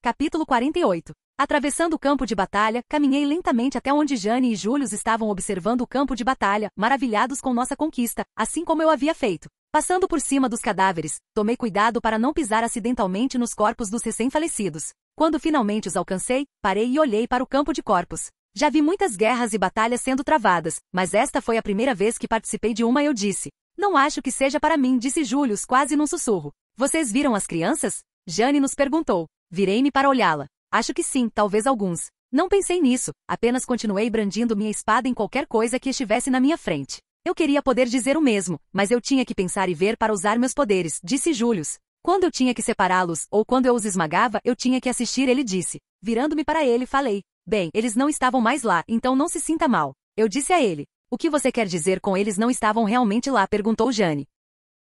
Capítulo 48. Atravessando o campo de batalha, caminhei lentamente até onde Jane e Julius estavam observando o campo de batalha, maravilhados com nossa conquista, assim como eu havia feito. Passando por cima dos cadáveres, tomei cuidado para não pisar acidentalmente nos corpos dos recém-falecidos. Quando finalmente os alcancei, parei e olhei para o campo de corpos. Já vi muitas guerras e batalhas sendo travadas, mas esta foi a primeira vez que participei de uma. Eu disse. Não acho que seja para mim, disse Julius quase num sussurro. Vocês viram as crianças? Jane nos perguntou. Virei-me para olhá-la. Acho que sim, talvez alguns. Não pensei nisso, apenas continuei brandindo minha espada em qualquer coisa que estivesse na minha frente. Eu queria poder dizer o mesmo, mas eu tinha que pensar e ver para usar meus poderes, disse Julius. Quando eu tinha que separá-los, ou quando eu os esmagava, eu tinha que assistir, ele disse. Virando-me para ele, falei. Bem, eles não estavam mais lá, então não se sinta mal. Eu disse a ele. O que você quer dizer com eles não estavam realmente lá? Perguntou Jane.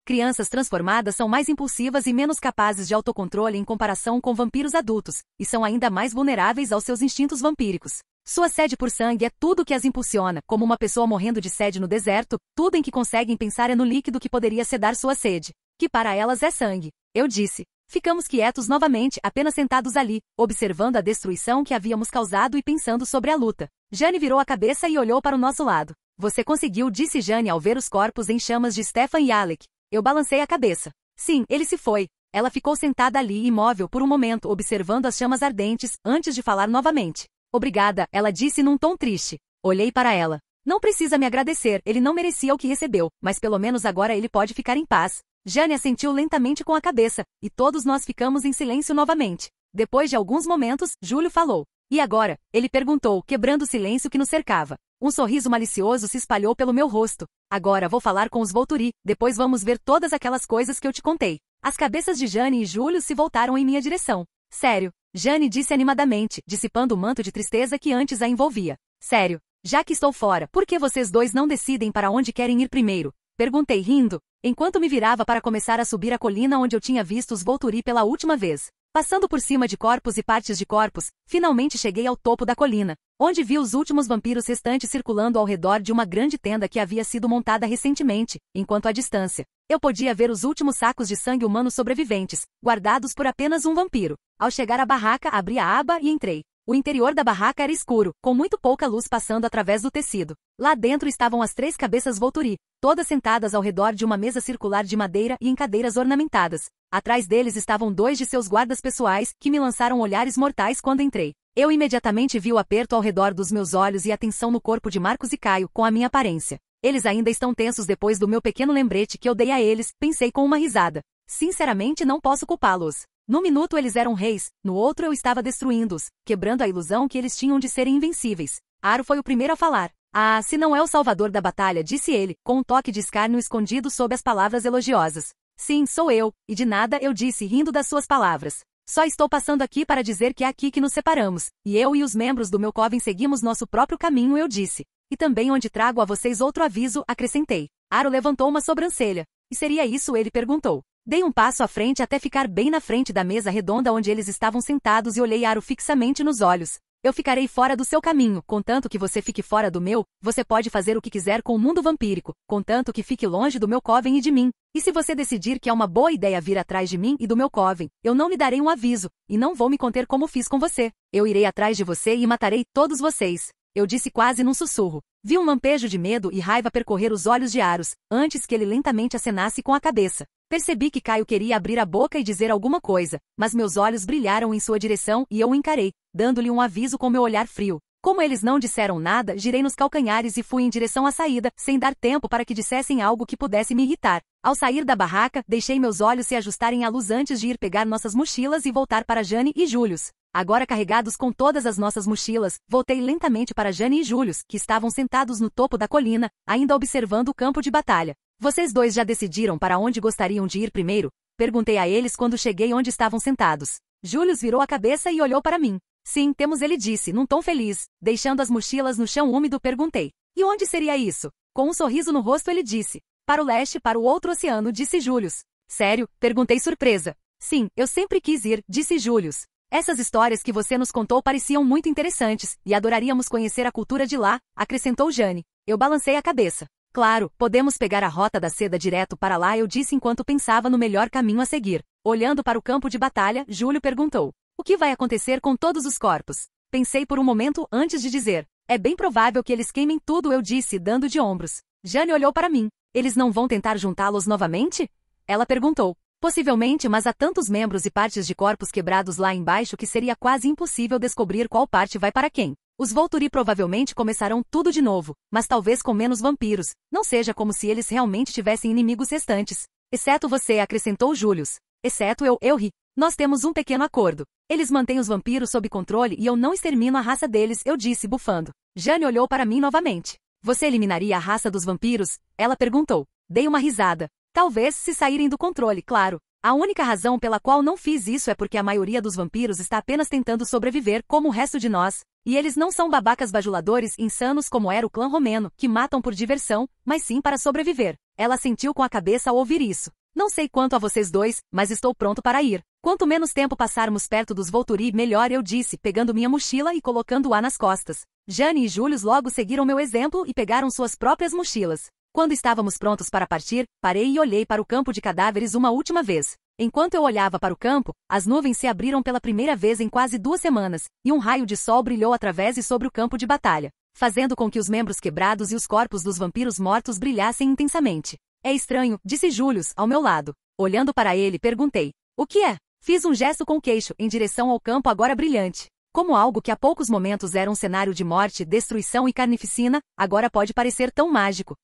Crianças transformadas são mais impulsivas e menos capazes de autocontrole em comparação com vampiros adultos, e são ainda mais vulneráveis aos seus instintos vampíricos. Sua sede por sangue é tudo que as impulsiona, como uma pessoa morrendo de sede no deserto, tudo em que conseguem pensar é no líquido que poderia sedar sua sede, que para elas é sangue. Eu disse. Ficamos quietos novamente, apenas sentados ali, observando a destruição que havíamos causado e pensando sobre a luta. Jane virou a cabeça e olhou para o nosso lado. Você conseguiu, disse Jane ao ver os corpos em chamas de Stefan e Alec. Eu balancei a cabeça. Sim, ele se foi. Ela ficou sentada ali imóvel por um momento observando as chamas ardentes, antes de falar novamente. Obrigada, ela disse num tom triste. Olhei para ela. Não precisa me agradecer, ele não merecia o que recebeu, mas pelo menos agora ele pode ficar em paz. Jane assentiu lentamente com a cabeça, e todos nós ficamos em silêncio novamente. Depois de alguns momentos, Júlio falou. E agora? Ele perguntou, quebrando o silêncio que nos cercava. Um sorriso malicioso se espalhou pelo meu rosto. Agora vou falar com os Volturi, depois vamos ver todas aquelas coisas que eu te contei. As cabeças de Jane e Júlio se voltaram em minha direção. Sério, Jane disse animadamente, dissipando o manto de tristeza que antes a envolvia. Sério, já que estou fora, por que vocês dois não decidem para onde querem ir primeiro? Perguntei rindo, enquanto me virava para começar a subir a colina onde eu tinha visto os Volturi pela última vez. Passando por cima de corpos e partes de corpos, finalmente cheguei ao topo da colina, onde vi os últimos vampiros restantes circulando ao redor de uma grande tenda que havia sido montada recentemente, enquanto à distância, eu podia ver os últimos sacos de sangue humano sobreviventes, guardados por apenas um vampiro. Ao chegar à barraca, abri a aba e entrei. O interior da barraca era escuro, com muito pouca luz passando através do tecido. Lá dentro estavam as 3 cabeças Volturi, todas sentadas ao redor de uma mesa circular de madeira e em cadeiras ornamentadas. Atrás deles estavam 2 de seus guardas pessoais, que me lançaram olhares mortais quando entrei. Eu imediatamente vi o aperto ao redor dos meus olhos e a tensão no corpo de Marcos e Caio, com a minha aparência. Eles ainda estão tensos depois do meu pequeno lembrete que eu dei a eles, pensei com uma risada. Sinceramente não posso culpá-los. Num minuto eles eram reis, no outro eu estava destruindo-os, quebrando a ilusão que eles tinham de serem invencíveis. Aro foi o primeiro a falar. Ah, se não é o salvador da batalha, disse ele, com um toque de escárnio escondido sob as palavras elogiosas. Sim, sou eu, e de nada eu disse rindo das suas palavras. Só estou passando aqui para dizer que é aqui que nos separamos, e eu e os membros do meu coven seguimos nosso próprio caminho, eu disse. E também onde trago a vocês outro aviso, acrescentei. Aro levantou uma sobrancelha. E seria isso? Ele perguntou. Dei um passo à frente até ficar bem na frente da mesa redonda onde eles estavam sentados e olhei Aro fixamente nos olhos. Eu ficarei fora do seu caminho, contanto que você fique fora do meu, você pode fazer o que quiser com o mundo vampírico, contanto que fique longe do meu coven e de mim. E se você decidir que é uma boa ideia vir atrás de mim e do meu coven, eu não lhe darei um aviso, e não vou me conter como fiz com você. Eu irei atrás de você e matarei todos vocês. Eu disse quase num sussurro. Vi um lampejo de medo e raiva percorrer os olhos de Aros, antes que ele lentamente acenasse com a cabeça. Percebi que Caio queria abrir a boca e dizer alguma coisa, mas meus olhos brilharam em sua direção e eu o encarei, dando-lhe um aviso com meu olhar frio. Como eles não disseram nada, girei nos calcanhares e fui em direção à saída, sem dar tempo para que dissessem algo que pudesse me irritar. Ao sair da barraca, deixei meus olhos se ajustarem à luz antes de ir pegar nossas mochilas e voltar para Jane e Július. Agora carregados com todas as nossas mochilas, voltei lentamente para Jane e Július, que estavam sentados no topo da colina, ainda observando o campo de batalha. Vocês dois já decidiram para onde gostariam de ir primeiro? Perguntei a eles quando cheguei onde estavam sentados. Július virou a cabeça e olhou para mim. Sim, temos, ele disse, num tom feliz. Deixando as mochilas no chão úmido, perguntei. E onde seria isso? Com um sorriso no rosto ele disse. Para o leste, para o outro oceano, disse Július. Sério? Perguntei surpresa. Sim, eu sempre quis ir, disse Július. Essas histórias que você nos contou pareciam muito interessantes, e adoraríamos conhecer a cultura de lá, acrescentou Jane. Eu balancei a cabeça. Claro, podemos pegar a rota da seda direto para lá, eu disse enquanto pensava no melhor caminho a seguir. Olhando para o campo de batalha, Júlio perguntou. O que vai acontecer com todos os corpos? Pensei por um momento antes de dizer. É bem provável que eles queimem tudo, eu disse, dando de ombros. Jane olhou para mim. Eles não vão tentar juntá-los novamente? Ela perguntou. Possivelmente, mas há tantos membros e partes de corpos quebrados lá embaixo que seria quase impossível descobrir qual parte vai para quem. Os Volturi provavelmente começarão tudo de novo, mas talvez com menos vampiros. Não seja como se eles realmente tivessem inimigos restantes. Exceto você, acrescentou Július. Exceto eu ri. Nós temos um pequeno acordo. Eles mantêm os vampiros sob controle e eu não extermino a raça deles, eu disse bufando. Jane olhou para mim novamente. Você eliminaria a raça dos vampiros? Ela perguntou. Dei uma risada. Talvez se saírem do controle, claro. A única razão pela qual não fiz isso é porque a maioria dos vampiros está apenas tentando sobreviver como o resto de nós. E eles não são babacas bajuladores insanos como era o clã romeno, que matam por diversão, mas sim para sobreviver. Ela sentiu com a cabeça ao ouvir isso. Não sei quanto a vocês dois, mas estou pronto para ir. Quanto menos tempo passarmos perto dos Volturi, melhor, eu disse, pegando minha mochila e colocando-a nas costas. Jane e Július logo seguiram meu exemplo e pegaram suas próprias mochilas. Quando estávamos prontos para partir, parei e olhei para o campo de cadáveres uma última vez. Enquanto eu olhava para o campo, as nuvens se abriram pela primeira vez em quase 2 semanas, e um raio de sol brilhou através e sobre o campo de batalha, fazendo com que os membros quebrados e os corpos dos vampiros mortos brilhassem intensamente. É estranho, disse Julius, ao meu lado. Olhando para ele, perguntei: o que é? Fiz um gesto com o queixo, em direção ao campo agora brilhante. Como algo que há poucos momentos era um cenário de morte, destruição e carnificina, agora pode parecer tão mágico.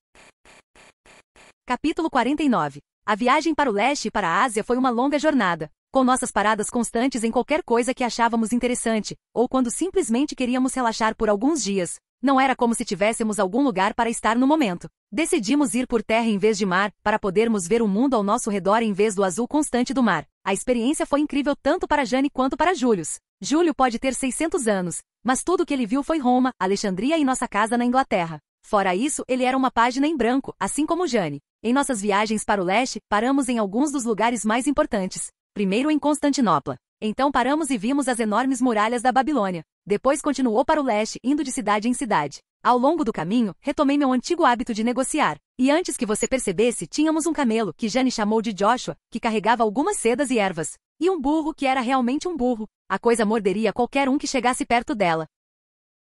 Capítulo 49. A viagem para o leste e para a Ásia foi uma longa jornada, com nossas paradas constantes em qualquer coisa que achávamos interessante, ou quando simplesmente queríamos relaxar por alguns dias. Não era como se tivéssemos algum lugar para estar no momento. Decidimos ir por terra em vez de mar, para podermos ver o mundo ao nosso redor em vez do azul constante do mar. A experiência foi incrível tanto para Jane quanto para Julius. Júlio pode ter 600 anos, mas tudo o que ele viu foi Roma, Alexandria e nossa casa na Inglaterra. Fora isso, ele era uma página em branco, assim como Jane. Em nossas viagens para o leste, paramos em alguns dos lugares mais importantes. Primeiro em Constantinopla. Então paramos e vimos as enormes muralhas da Babilônia. Depois continuou para o leste, indo de cidade em cidade. Ao longo do caminho, retomei meu antigo hábito de negociar. E antes que você percebesse, tínhamos um camelo, que Jane chamou de Joshua, que carregava algumas sedas e ervas. E um burro que era realmente um burro. A coisa morderia qualquer um que chegasse perto dela.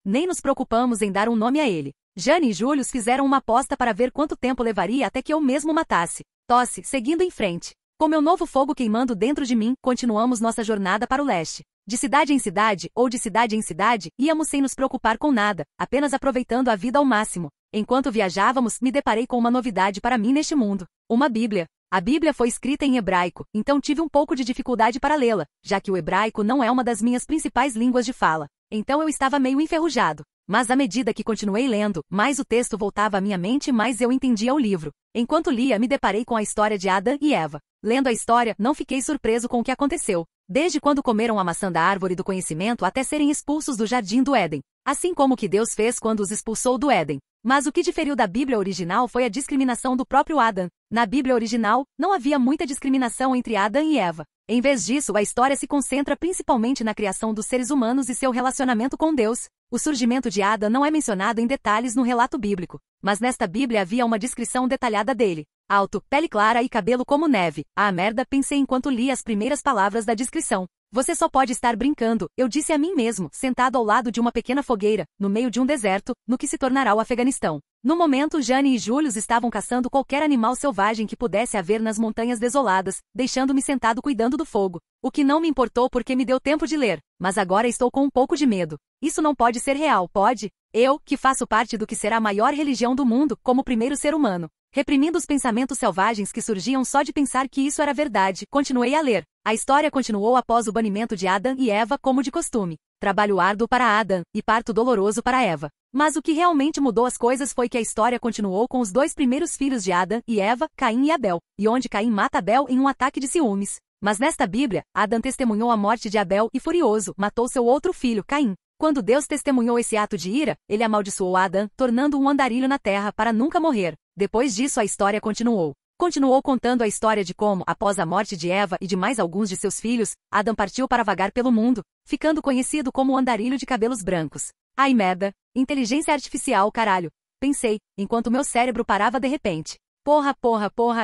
Nem nos preocupamos em dar um nome a ele. Jane e Julius fizeram uma aposta para ver quanto tempo levaria até que eu mesmo matasse. Tosse, seguindo em frente. Com meu novo fogo queimando dentro de mim, continuamos nossa jornada para o leste. De cidade em cidade, ou de cidade em cidade, íamos sem nos preocupar com nada, apenas aproveitando a vida ao máximo. Enquanto viajávamos, me deparei com uma novidade para mim neste mundo. Uma Bíblia. A Bíblia foi escrita em hebraico, então tive um pouco de dificuldade para lê-la, já que o hebraico não é uma das minhas principais línguas de fala. Então eu estava meio enferrujado. Mas à medida que continuei lendo, mais o texto voltava à minha mente e mais eu entendia o livro. Enquanto lia, me deparei com a história de Adão e Eva. Lendo a história, não fiquei surpreso com o que aconteceu. Desde quando comeram a maçã da árvore do conhecimento até serem expulsos do jardim do Éden. Assim como o que Deus fez quando os expulsou do Éden. Mas o que diferiu da Bíblia original foi a discriminação do próprio Adão. Na Bíblia original, não havia muita discriminação entre Adão e Eva. Em vez disso, a história se concentra principalmente na criação dos seres humanos e seu relacionamento com Deus. O surgimento de Adão não é mencionado em detalhes no relato bíblico, mas nesta Bíblia havia uma descrição detalhada dele. Alto, pele clara e cabelo como neve. Ah, merda, pensei enquanto li as primeiras palavras da descrição. Você só pode estar brincando, eu disse a mim mesmo, sentado ao lado de uma pequena fogueira, no meio de um deserto, no que se tornará o Afeganistão. No momento, Jane e Julius estavam caçando qualquer animal selvagem que pudesse haver nas montanhas desoladas, deixando-me sentado cuidando do fogo. O que não me importou porque me deu tempo de ler, mas agora estou com um pouco de medo. Isso não pode ser real, pode? Eu, que faço parte do que será a maior religião do mundo, como o primeiro ser humano. Reprimindo os pensamentos selvagens que surgiam só de pensar que isso era verdade, continuei a ler. A história continuou após o banimento de Adão e Eva como de costume. Trabalho árduo para Adão, e parto doloroso para Eva. Mas o que realmente mudou as coisas foi que a história continuou com os 2 primeiros filhos de Adão e Eva, Caim e Abel, e onde Caim mata Abel em um ataque de ciúmes. Mas nesta Bíblia, Adão testemunhou a morte de Abel e furioso, matou seu outro filho, Caim. Quando Deus testemunhou esse ato de ira, ele amaldiçoou Adão, tornando-o um andarilho na terra para nunca morrer. Depois disso a história continuou. Continuou contando a história de como, após a morte de Eva e de mais alguns de seus filhos, Adão partiu para vagar pelo mundo, ficando conhecido como o andarilho de cabelos brancos. Ai merda, inteligência artificial, caralho. Pensei, enquanto meu cérebro parava de repente. Porra,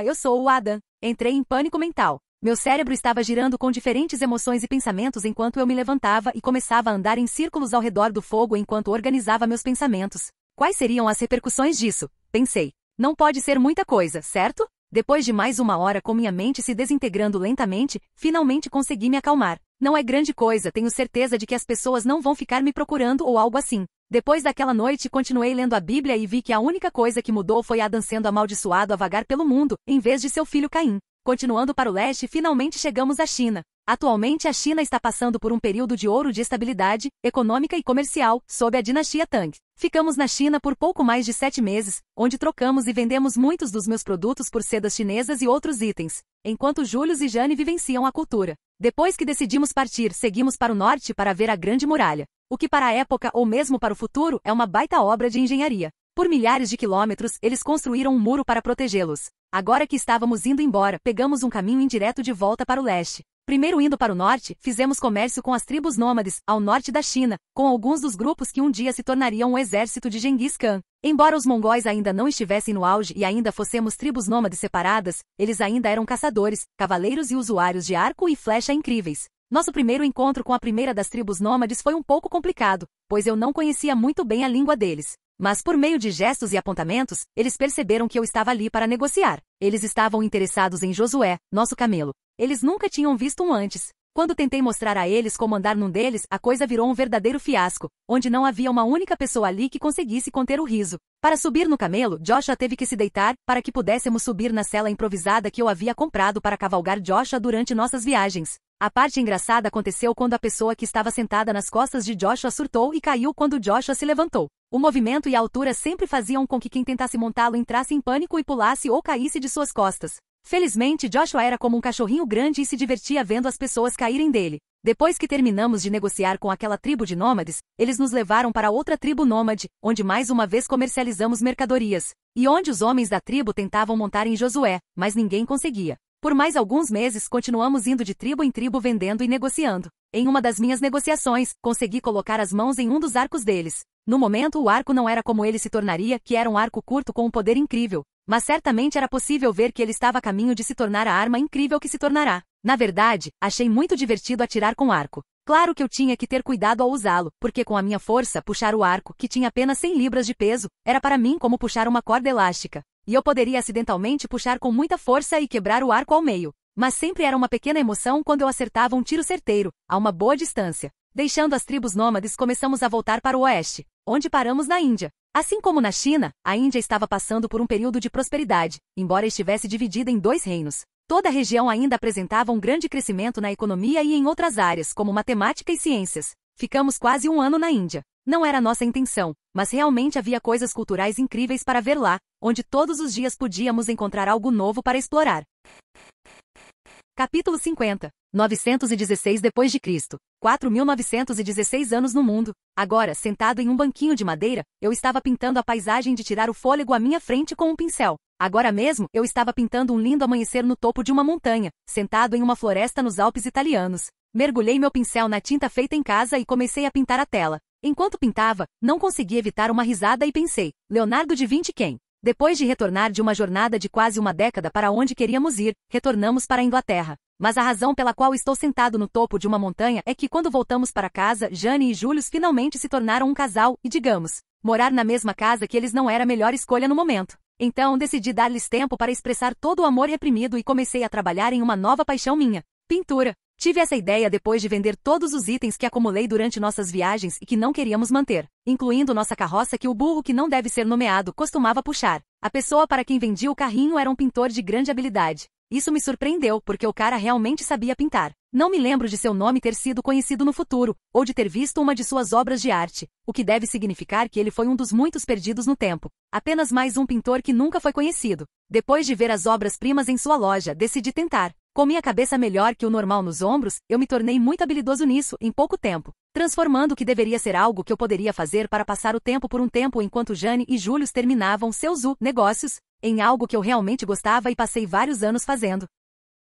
eu sou o Adão. Entrei em pânico mental. Meu cérebro estava girando com diferentes emoções e pensamentos enquanto eu me levantava e começava a andar em círculos ao redor do fogo enquanto organizava meus pensamentos. Quais seriam as repercussões disso? Pensei. Não pode ser muita coisa, certo? Depois de mais 1 hora com minha mente se desintegrando lentamente, finalmente consegui me acalmar. Não é grande coisa, tenho certeza de que as pessoas não vão ficar me procurando ou algo assim. Depois daquela noite continuei lendo a Bíblia e vi que a única coisa que mudou foi Adão sendo amaldiçoado a vagar pelo mundo, em vez de seu filho Caim. Continuando para o leste, finalmente chegamos à China. Atualmente a China está passando por um período de ouro de estabilidade, econômica e comercial, sob a dinastia Tang. Ficamos na China por pouco mais de 7 meses, onde trocamos e vendemos muitos dos meus produtos por sedas chinesas e outros itens, enquanto Julius e Jane vivenciam a cultura. Depois que decidimos partir, seguimos para o norte para ver a Grande Muralha, o que para a época ou mesmo para o futuro é uma baita obra de engenharia. Por milhares de quilômetros, eles construíram um muro para protegê-los. Agora que estávamos indo embora, pegamos um caminho indireto de volta para o leste. Primeiro indo para o norte, fizemos comércio com as tribos nômades, ao norte da China, com alguns dos grupos que um dia se tornariam o exército de Genghis Khan. Embora os mongóis ainda não estivessem no auge e ainda fossemos tribos nômades separadas, eles ainda eram caçadores, cavaleiros e usuários de arco e flecha incríveis. Nosso primeiro encontro com a primeira das tribos nômades foi um pouco complicado, pois eu não conhecia muito bem a língua deles. Mas por meio de gestos e apontamentos, eles perceberam que eu estava ali para negociar. Eles estavam interessados em Josué, nosso camelo. Eles nunca tinham visto um antes. Quando tentei mostrar a eles como andar num deles, a coisa virou um verdadeiro fiasco, onde não havia uma única pessoa ali que conseguisse conter o riso. Para subir no camelo, Joshua teve que se deitar, para que pudéssemos subir na sela improvisada que eu havia comprado para cavalgar Joshua durante nossas viagens. A parte engraçada aconteceu quando a pessoa que estava sentada nas costas de Joshua surtou e caiu quando Joshua se levantou. O movimento e a altura sempre faziam com que quem tentasse montá-lo entrasse em pânico e pulasse ou caísse de suas costas. Felizmente, Joshua era como um cachorrinho grande e se divertia vendo as pessoas caírem dele. Depois que terminamos de negociar com aquela tribo de nômades, eles nos levaram para outra tribo nômade, onde mais uma vez comercializamos mercadorias, e onde os homens da tribo tentavam montar em Josué, mas ninguém conseguia. Por mais alguns meses, continuamos indo de tribo em tribo vendendo e negociando. Em uma das minhas negociações, consegui colocar as mãos em um dos arcos deles. No momento, o arco não era como ele se tornaria, que era um arco curto com um poder incrível. Mas certamente era possível ver que ele estava a caminho de se tornar a arma incrível que se tornará. Na verdade, achei muito divertido atirar com arco. Claro que eu tinha que ter cuidado ao usá-lo, porque com a minha força, puxar o arco, que tinha apenas 100 libras de peso, era para mim como puxar uma corda elástica. E eu poderia acidentalmente puxar com muita força e quebrar o arco ao meio. Mas sempre era uma pequena emoção quando eu acertava um tiro certeiro, a uma boa distância. Deixando as tribos nômades, começamos a voltar para o oeste, onde paramos na Índia. Assim como na China, a Índia estava passando por um período de prosperidade, embora estivesse dividida em 2 reinos. Toda a região ainda apresentava um grande crescimento na economia e em outras áreas, como matemática e ciências. Ficamos quase um ano na Índia. Não era nossa intenção, mas realmente havia coisas culturais incríveis para ver lá, onde todos os dias podíamos encontrar algo novo para explorar. Capítulo 50. 916 depois de Cristo. 4.916 anos no mundo. Agora, sentado em um banquinho de madeira, eu estava pintando a paisagem de tirar o fôlego à minha frente com um pincel. Agora mesmo, eu estava pintando um lindo amanhecer no topo de uma montanha, sentado em uma floresta nos Alpes italianos. Mergulhei meu pincel na tinta feita em casa e comecei a pintar a tela. Enquanto pintava, não consegui evitar uma risada e pensei, Leonardo da Vinci quem? Depois de retornar de uma jornada de quase uma década para onde queríamos ir, retornamos para a Inglaterra. Mas a razão pela qual estou sentado no topo de uma montanha é que quando voltamos para casa, Jane e Julius finalmente se tornaram um casal e, digamos, morar na mesma casa que eles não era a melhor escolha no momento. Então decidi dar-lhes tempo para expressar todo o amor reprimido e comecei a trabalhar em uma nova paixão minha, pintura. Tive essa ideia depois de vender todos os itens que acumulei durante nossas viagens e que não queríamos manter, incluindo nossa carroça que o burro que não deve ser nomeado costumava puxar. A pessoa para quem vendia o carrinho era um pintor de grande habilidade. Isso me surpreendeu, porque o cara realmente sabia pintar. Não me lembro de seu nome ter sido conhecido no futuro, ou de ter visto uma de suas obras de arte, o que deve significar que ele foi um dos muitos perdidos no tempo. Apenas mais um pintor que nunca foi conhecido. Depois de ver as obras-primas em sua loja, decidi tentar. Com minha cabeça melhor que o normal nos ombros, eu me tornei muito habilidoso nisso, em pouco tempo, transformando o que deveria ser algo que eu poderia fazer para passar o tempo por um tempo enquanto Jane e Julius terminavam seus negócios, em algo que eu realmente gostava e passei vários anos fazendo.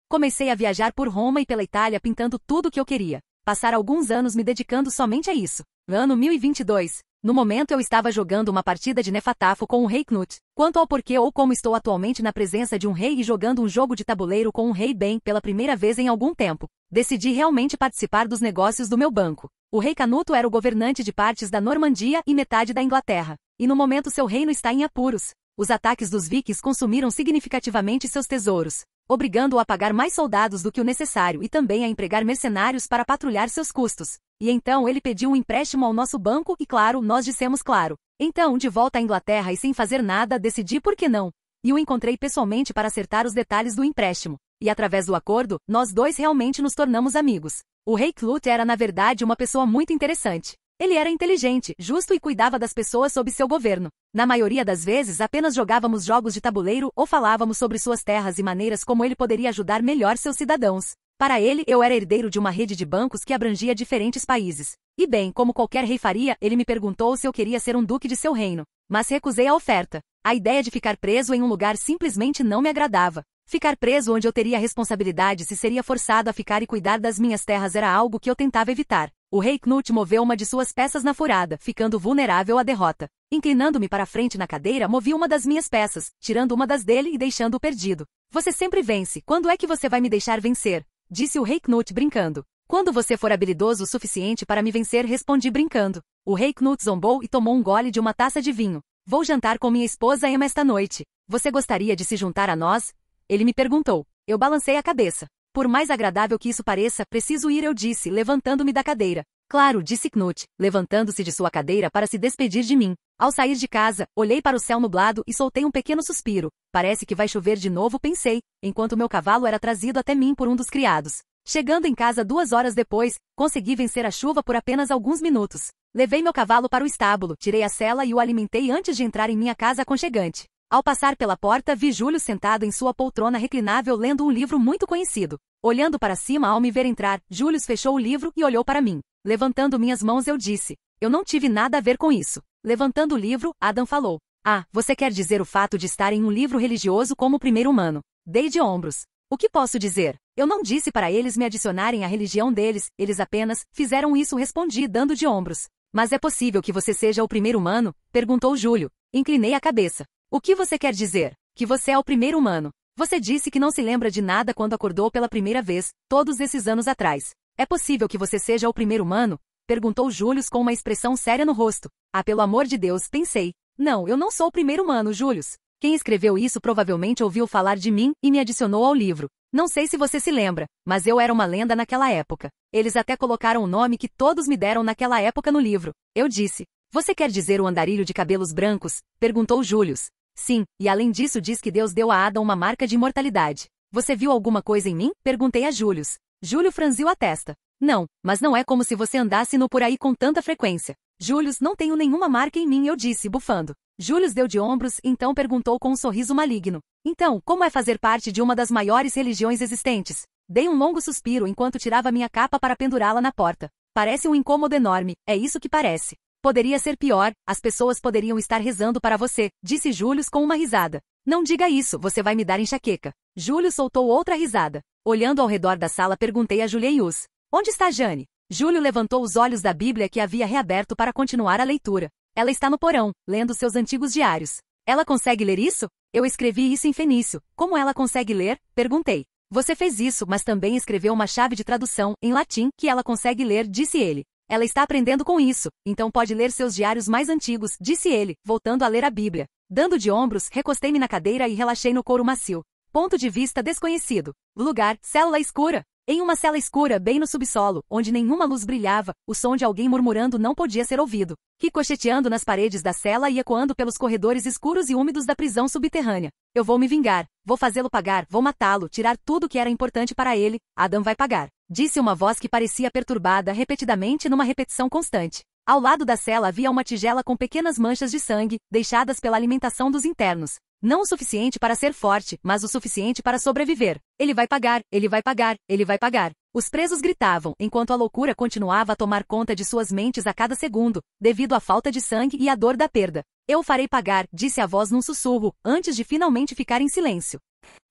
Comecei a viajar por Roma e pela Itália pintando tudo o que eu queria. Passar alguns anos me dedicando somente a isso. Ano 1022. No momento eu estava jogando uma partida de Nefatafo com o rei Knut. Quanto ao porquê ou como estou atualmente na presença de um rei e jogando um jogo de tabuleiro com um rei bem pela primeira vez em algum tempo, decidi realmente participar dos negócios do meu banco. O rei Canuto era o governante de partes da Normandia e metade da Inglaterra. E no momento seu reino está em apuros. Os ataques dos vikings consumiram significativamente seus tesouros, obrigando-o a pagar mais soldados do que o necessário e também a empregar mercenários para patrulhar seus custos. E então ele pediu um empréstimo ao nosso banco e claro, nós dissemos claro. Então, de volta à Inglaterra e sem fazer nada, decidi por que não. E o encontrei pessoalmente para acertar os detalhes do empréstimo. E através do acordo, nós dois realmente nos tornamos amigos. O rei Knut era na verdade uma pessoa muito interessante. Ele era inteligente, justo e cuidava das pessoas sob seu governo. Na maioria das vezes apenas jogávamos jogos de tabuleiro ou falávamos sobre suas terras e maneiras como ele poderia ajudar melhor seus cidadãos. Para ele, eu era herdeiro de uma rede de bancos que abrangia diferentes países. E bem, como qualquer rei faria, ele me perguntou se eu queria ser um duque de seu reino. Mas recusei a oferta. A ideia de ficar preso em um lugar simplesmente não me agradava. Ficar preso onde eu teria responsabilidades e seria forçado a ficar e cuidar das minhas terras era algo que eu tentava evitar. O rei Knut moveu uma de suas peças na furada, ficando vulnerável à derrota. Inclinando-me para frente na cadeira, movi uma das minhas peças, tirando uma das dele e deixando-o perdido. Você sempre vence, quando é que você vai me deixar vencer? Disse o rei Knut brincando. Quando você for habilidoso o suficiente para me vencer, respondi brincando. O rei Knut zombou e tomou um gole de uma taça de vinho. Vou jantar com minha esposa Emma esta noite. Você gostaria de se juntar a nós? Ele me perguntou. Eu balancei a cabeça. Por mais agradável que isso pareça, preciso ir, eu disse, levantando-me da cadeira. Claro, disse Knut, levantando-se de sua cadeira para se despedir de mim. Ao sair de casa, olhei para o céu nublado e soltei um pequeno suspiro. Parece que vai chover de novo, pensei, enquanto meu cavalo era trazido até mim por um dos criados. Chegando em casa 2 horas depois, consegui vencer a chuva por apenas alguns minutos. Levei meu cavalo para o estábulo, tirei a sela e o alimentei antes de entrar em minha casa aconchegante. Ao passar pela porta, vi Júlio sentado em sua poltrona reclinável lendo um livro muito conhecido. Olhando para cima ao me ver entrar, Júlio fechou o livro e olhou para mim. Levantando minhas mãos eu disse, eu não tive nada a ver com isso. Levantando o livro, Adam falou. Ah, você quer dizer o fato de estar em um livro religioso como o primeiro humano? Dei de ombros. O que posso dizer? Eu não disse para eles me adicionarem à religião deles, eles apenas fizeram isso, respondi dando de ombros. Mas é possível que você seja o primeiro humano? Perguntou Júlio. Inclinei a cabeça. O que você quer dizer? Que você é o primeiro humano. Você disse que não se lembra de nada quando acordou pela primeira vez, todos esses anos atrás. É possível que você seja o primeiro humano? Perguntou Júlio com uma expressão séria no rosto. Ah, pelo amor de Deus, pensei. Não, eu não sou o primeiro humano, Júlio. Quem escreveu isso provavelmente ouviu falar de mim e me adicionou ao livro. Não sei se você se lembra, mas eu era uma lenda naquela época. Eles até colocaram o nome que todos me deram naquela época no livro. Eu disse. Você quer dizer o andarilho de cabelos brancos? Perguntou Júlio. Sim, e além disso diz que Deus deu a Adão uma marca de imortalidade. Você viu alguma coisa em mim? Perguntei a Júlio. Júlio franziu a testa. Não, mas não é como se você andasse no por aí com tanta frequência. Júlio, não tenho nenhuma marca em mim, eu disse, bufando. Júlio deu de ombros, então perguntou com um sorriso maligno. Então, como é fazer parte de uma das maiores religiões existentes? Dei um longo suspiro enquanto tirava minha capa para pendurá-la na porta. Parece um incômodo enorme, é isso que parece. Poderia ser pior, as pessoas poderiam estar rezando para você, disse Júlio com uma risada. Não diga isso, você vai me dar enxaqueca. Júlio soltou outra risada. Olhando ao redor da sala, perguntei a Julius. Onde está Jane? Júlio levantou os olhos da Bíblia que havia reaberto para continuar a leitura. Ela está no porão, lendo seus antigos diários. Ela consegue ler isso? Eu escrevi isso em fenício. Como ela consegue ler? Perguntei. Você fez isso, mas também escreveu uma chave de tradução, em latim, que ela consegue ler, disse ele. Ela está aprendendo com isso, então pode ler seus diários mais antigos, disse ele, voltando a ler a Bíblia. Dando de ombros, recostei-me na cadeira e relaxei no couro macio. Ponto de vista desconhecido. Lugar, célula escura. Em uma cela escura bem no subsolo, onde nenhuma luz brilhava, o som de alguém murmurando não podia ser ouvido. Ricocheteando nas paredes da cela e ecoando pelos corredores escuros e úmidos da prisão subterrânea. Eu vou me vingar, vou fazê-lo pagar, vou matá-lo, tirar tudo que era importante para ele, Adam vai pagar. Disse uma voz que parecia perturbada repetidamente numa repetição constante. Ao lado da cela havia uma tigela com pequenas manchas de sangue, deixadas pela alimentação dos internos. Não o suficiente para ser forte, mas o suficiente para sobreviver. Ele vai pagar, ele vai pagar, ele vai pagar. Os presos gritavam, enquanto a loucura continuava a tomar conta de suas mentes a cada segundo, devido à falta de sangue e à dor da perda. Eu o farei pagar, disse a voz num sussurro, antes de finalmente ficar em silêncio.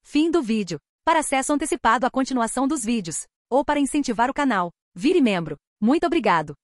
Fim do vídeo. Para acesso antecipado à continuação dos vídeos, ou para incentivar o canal, vire membro. Muito obrigado.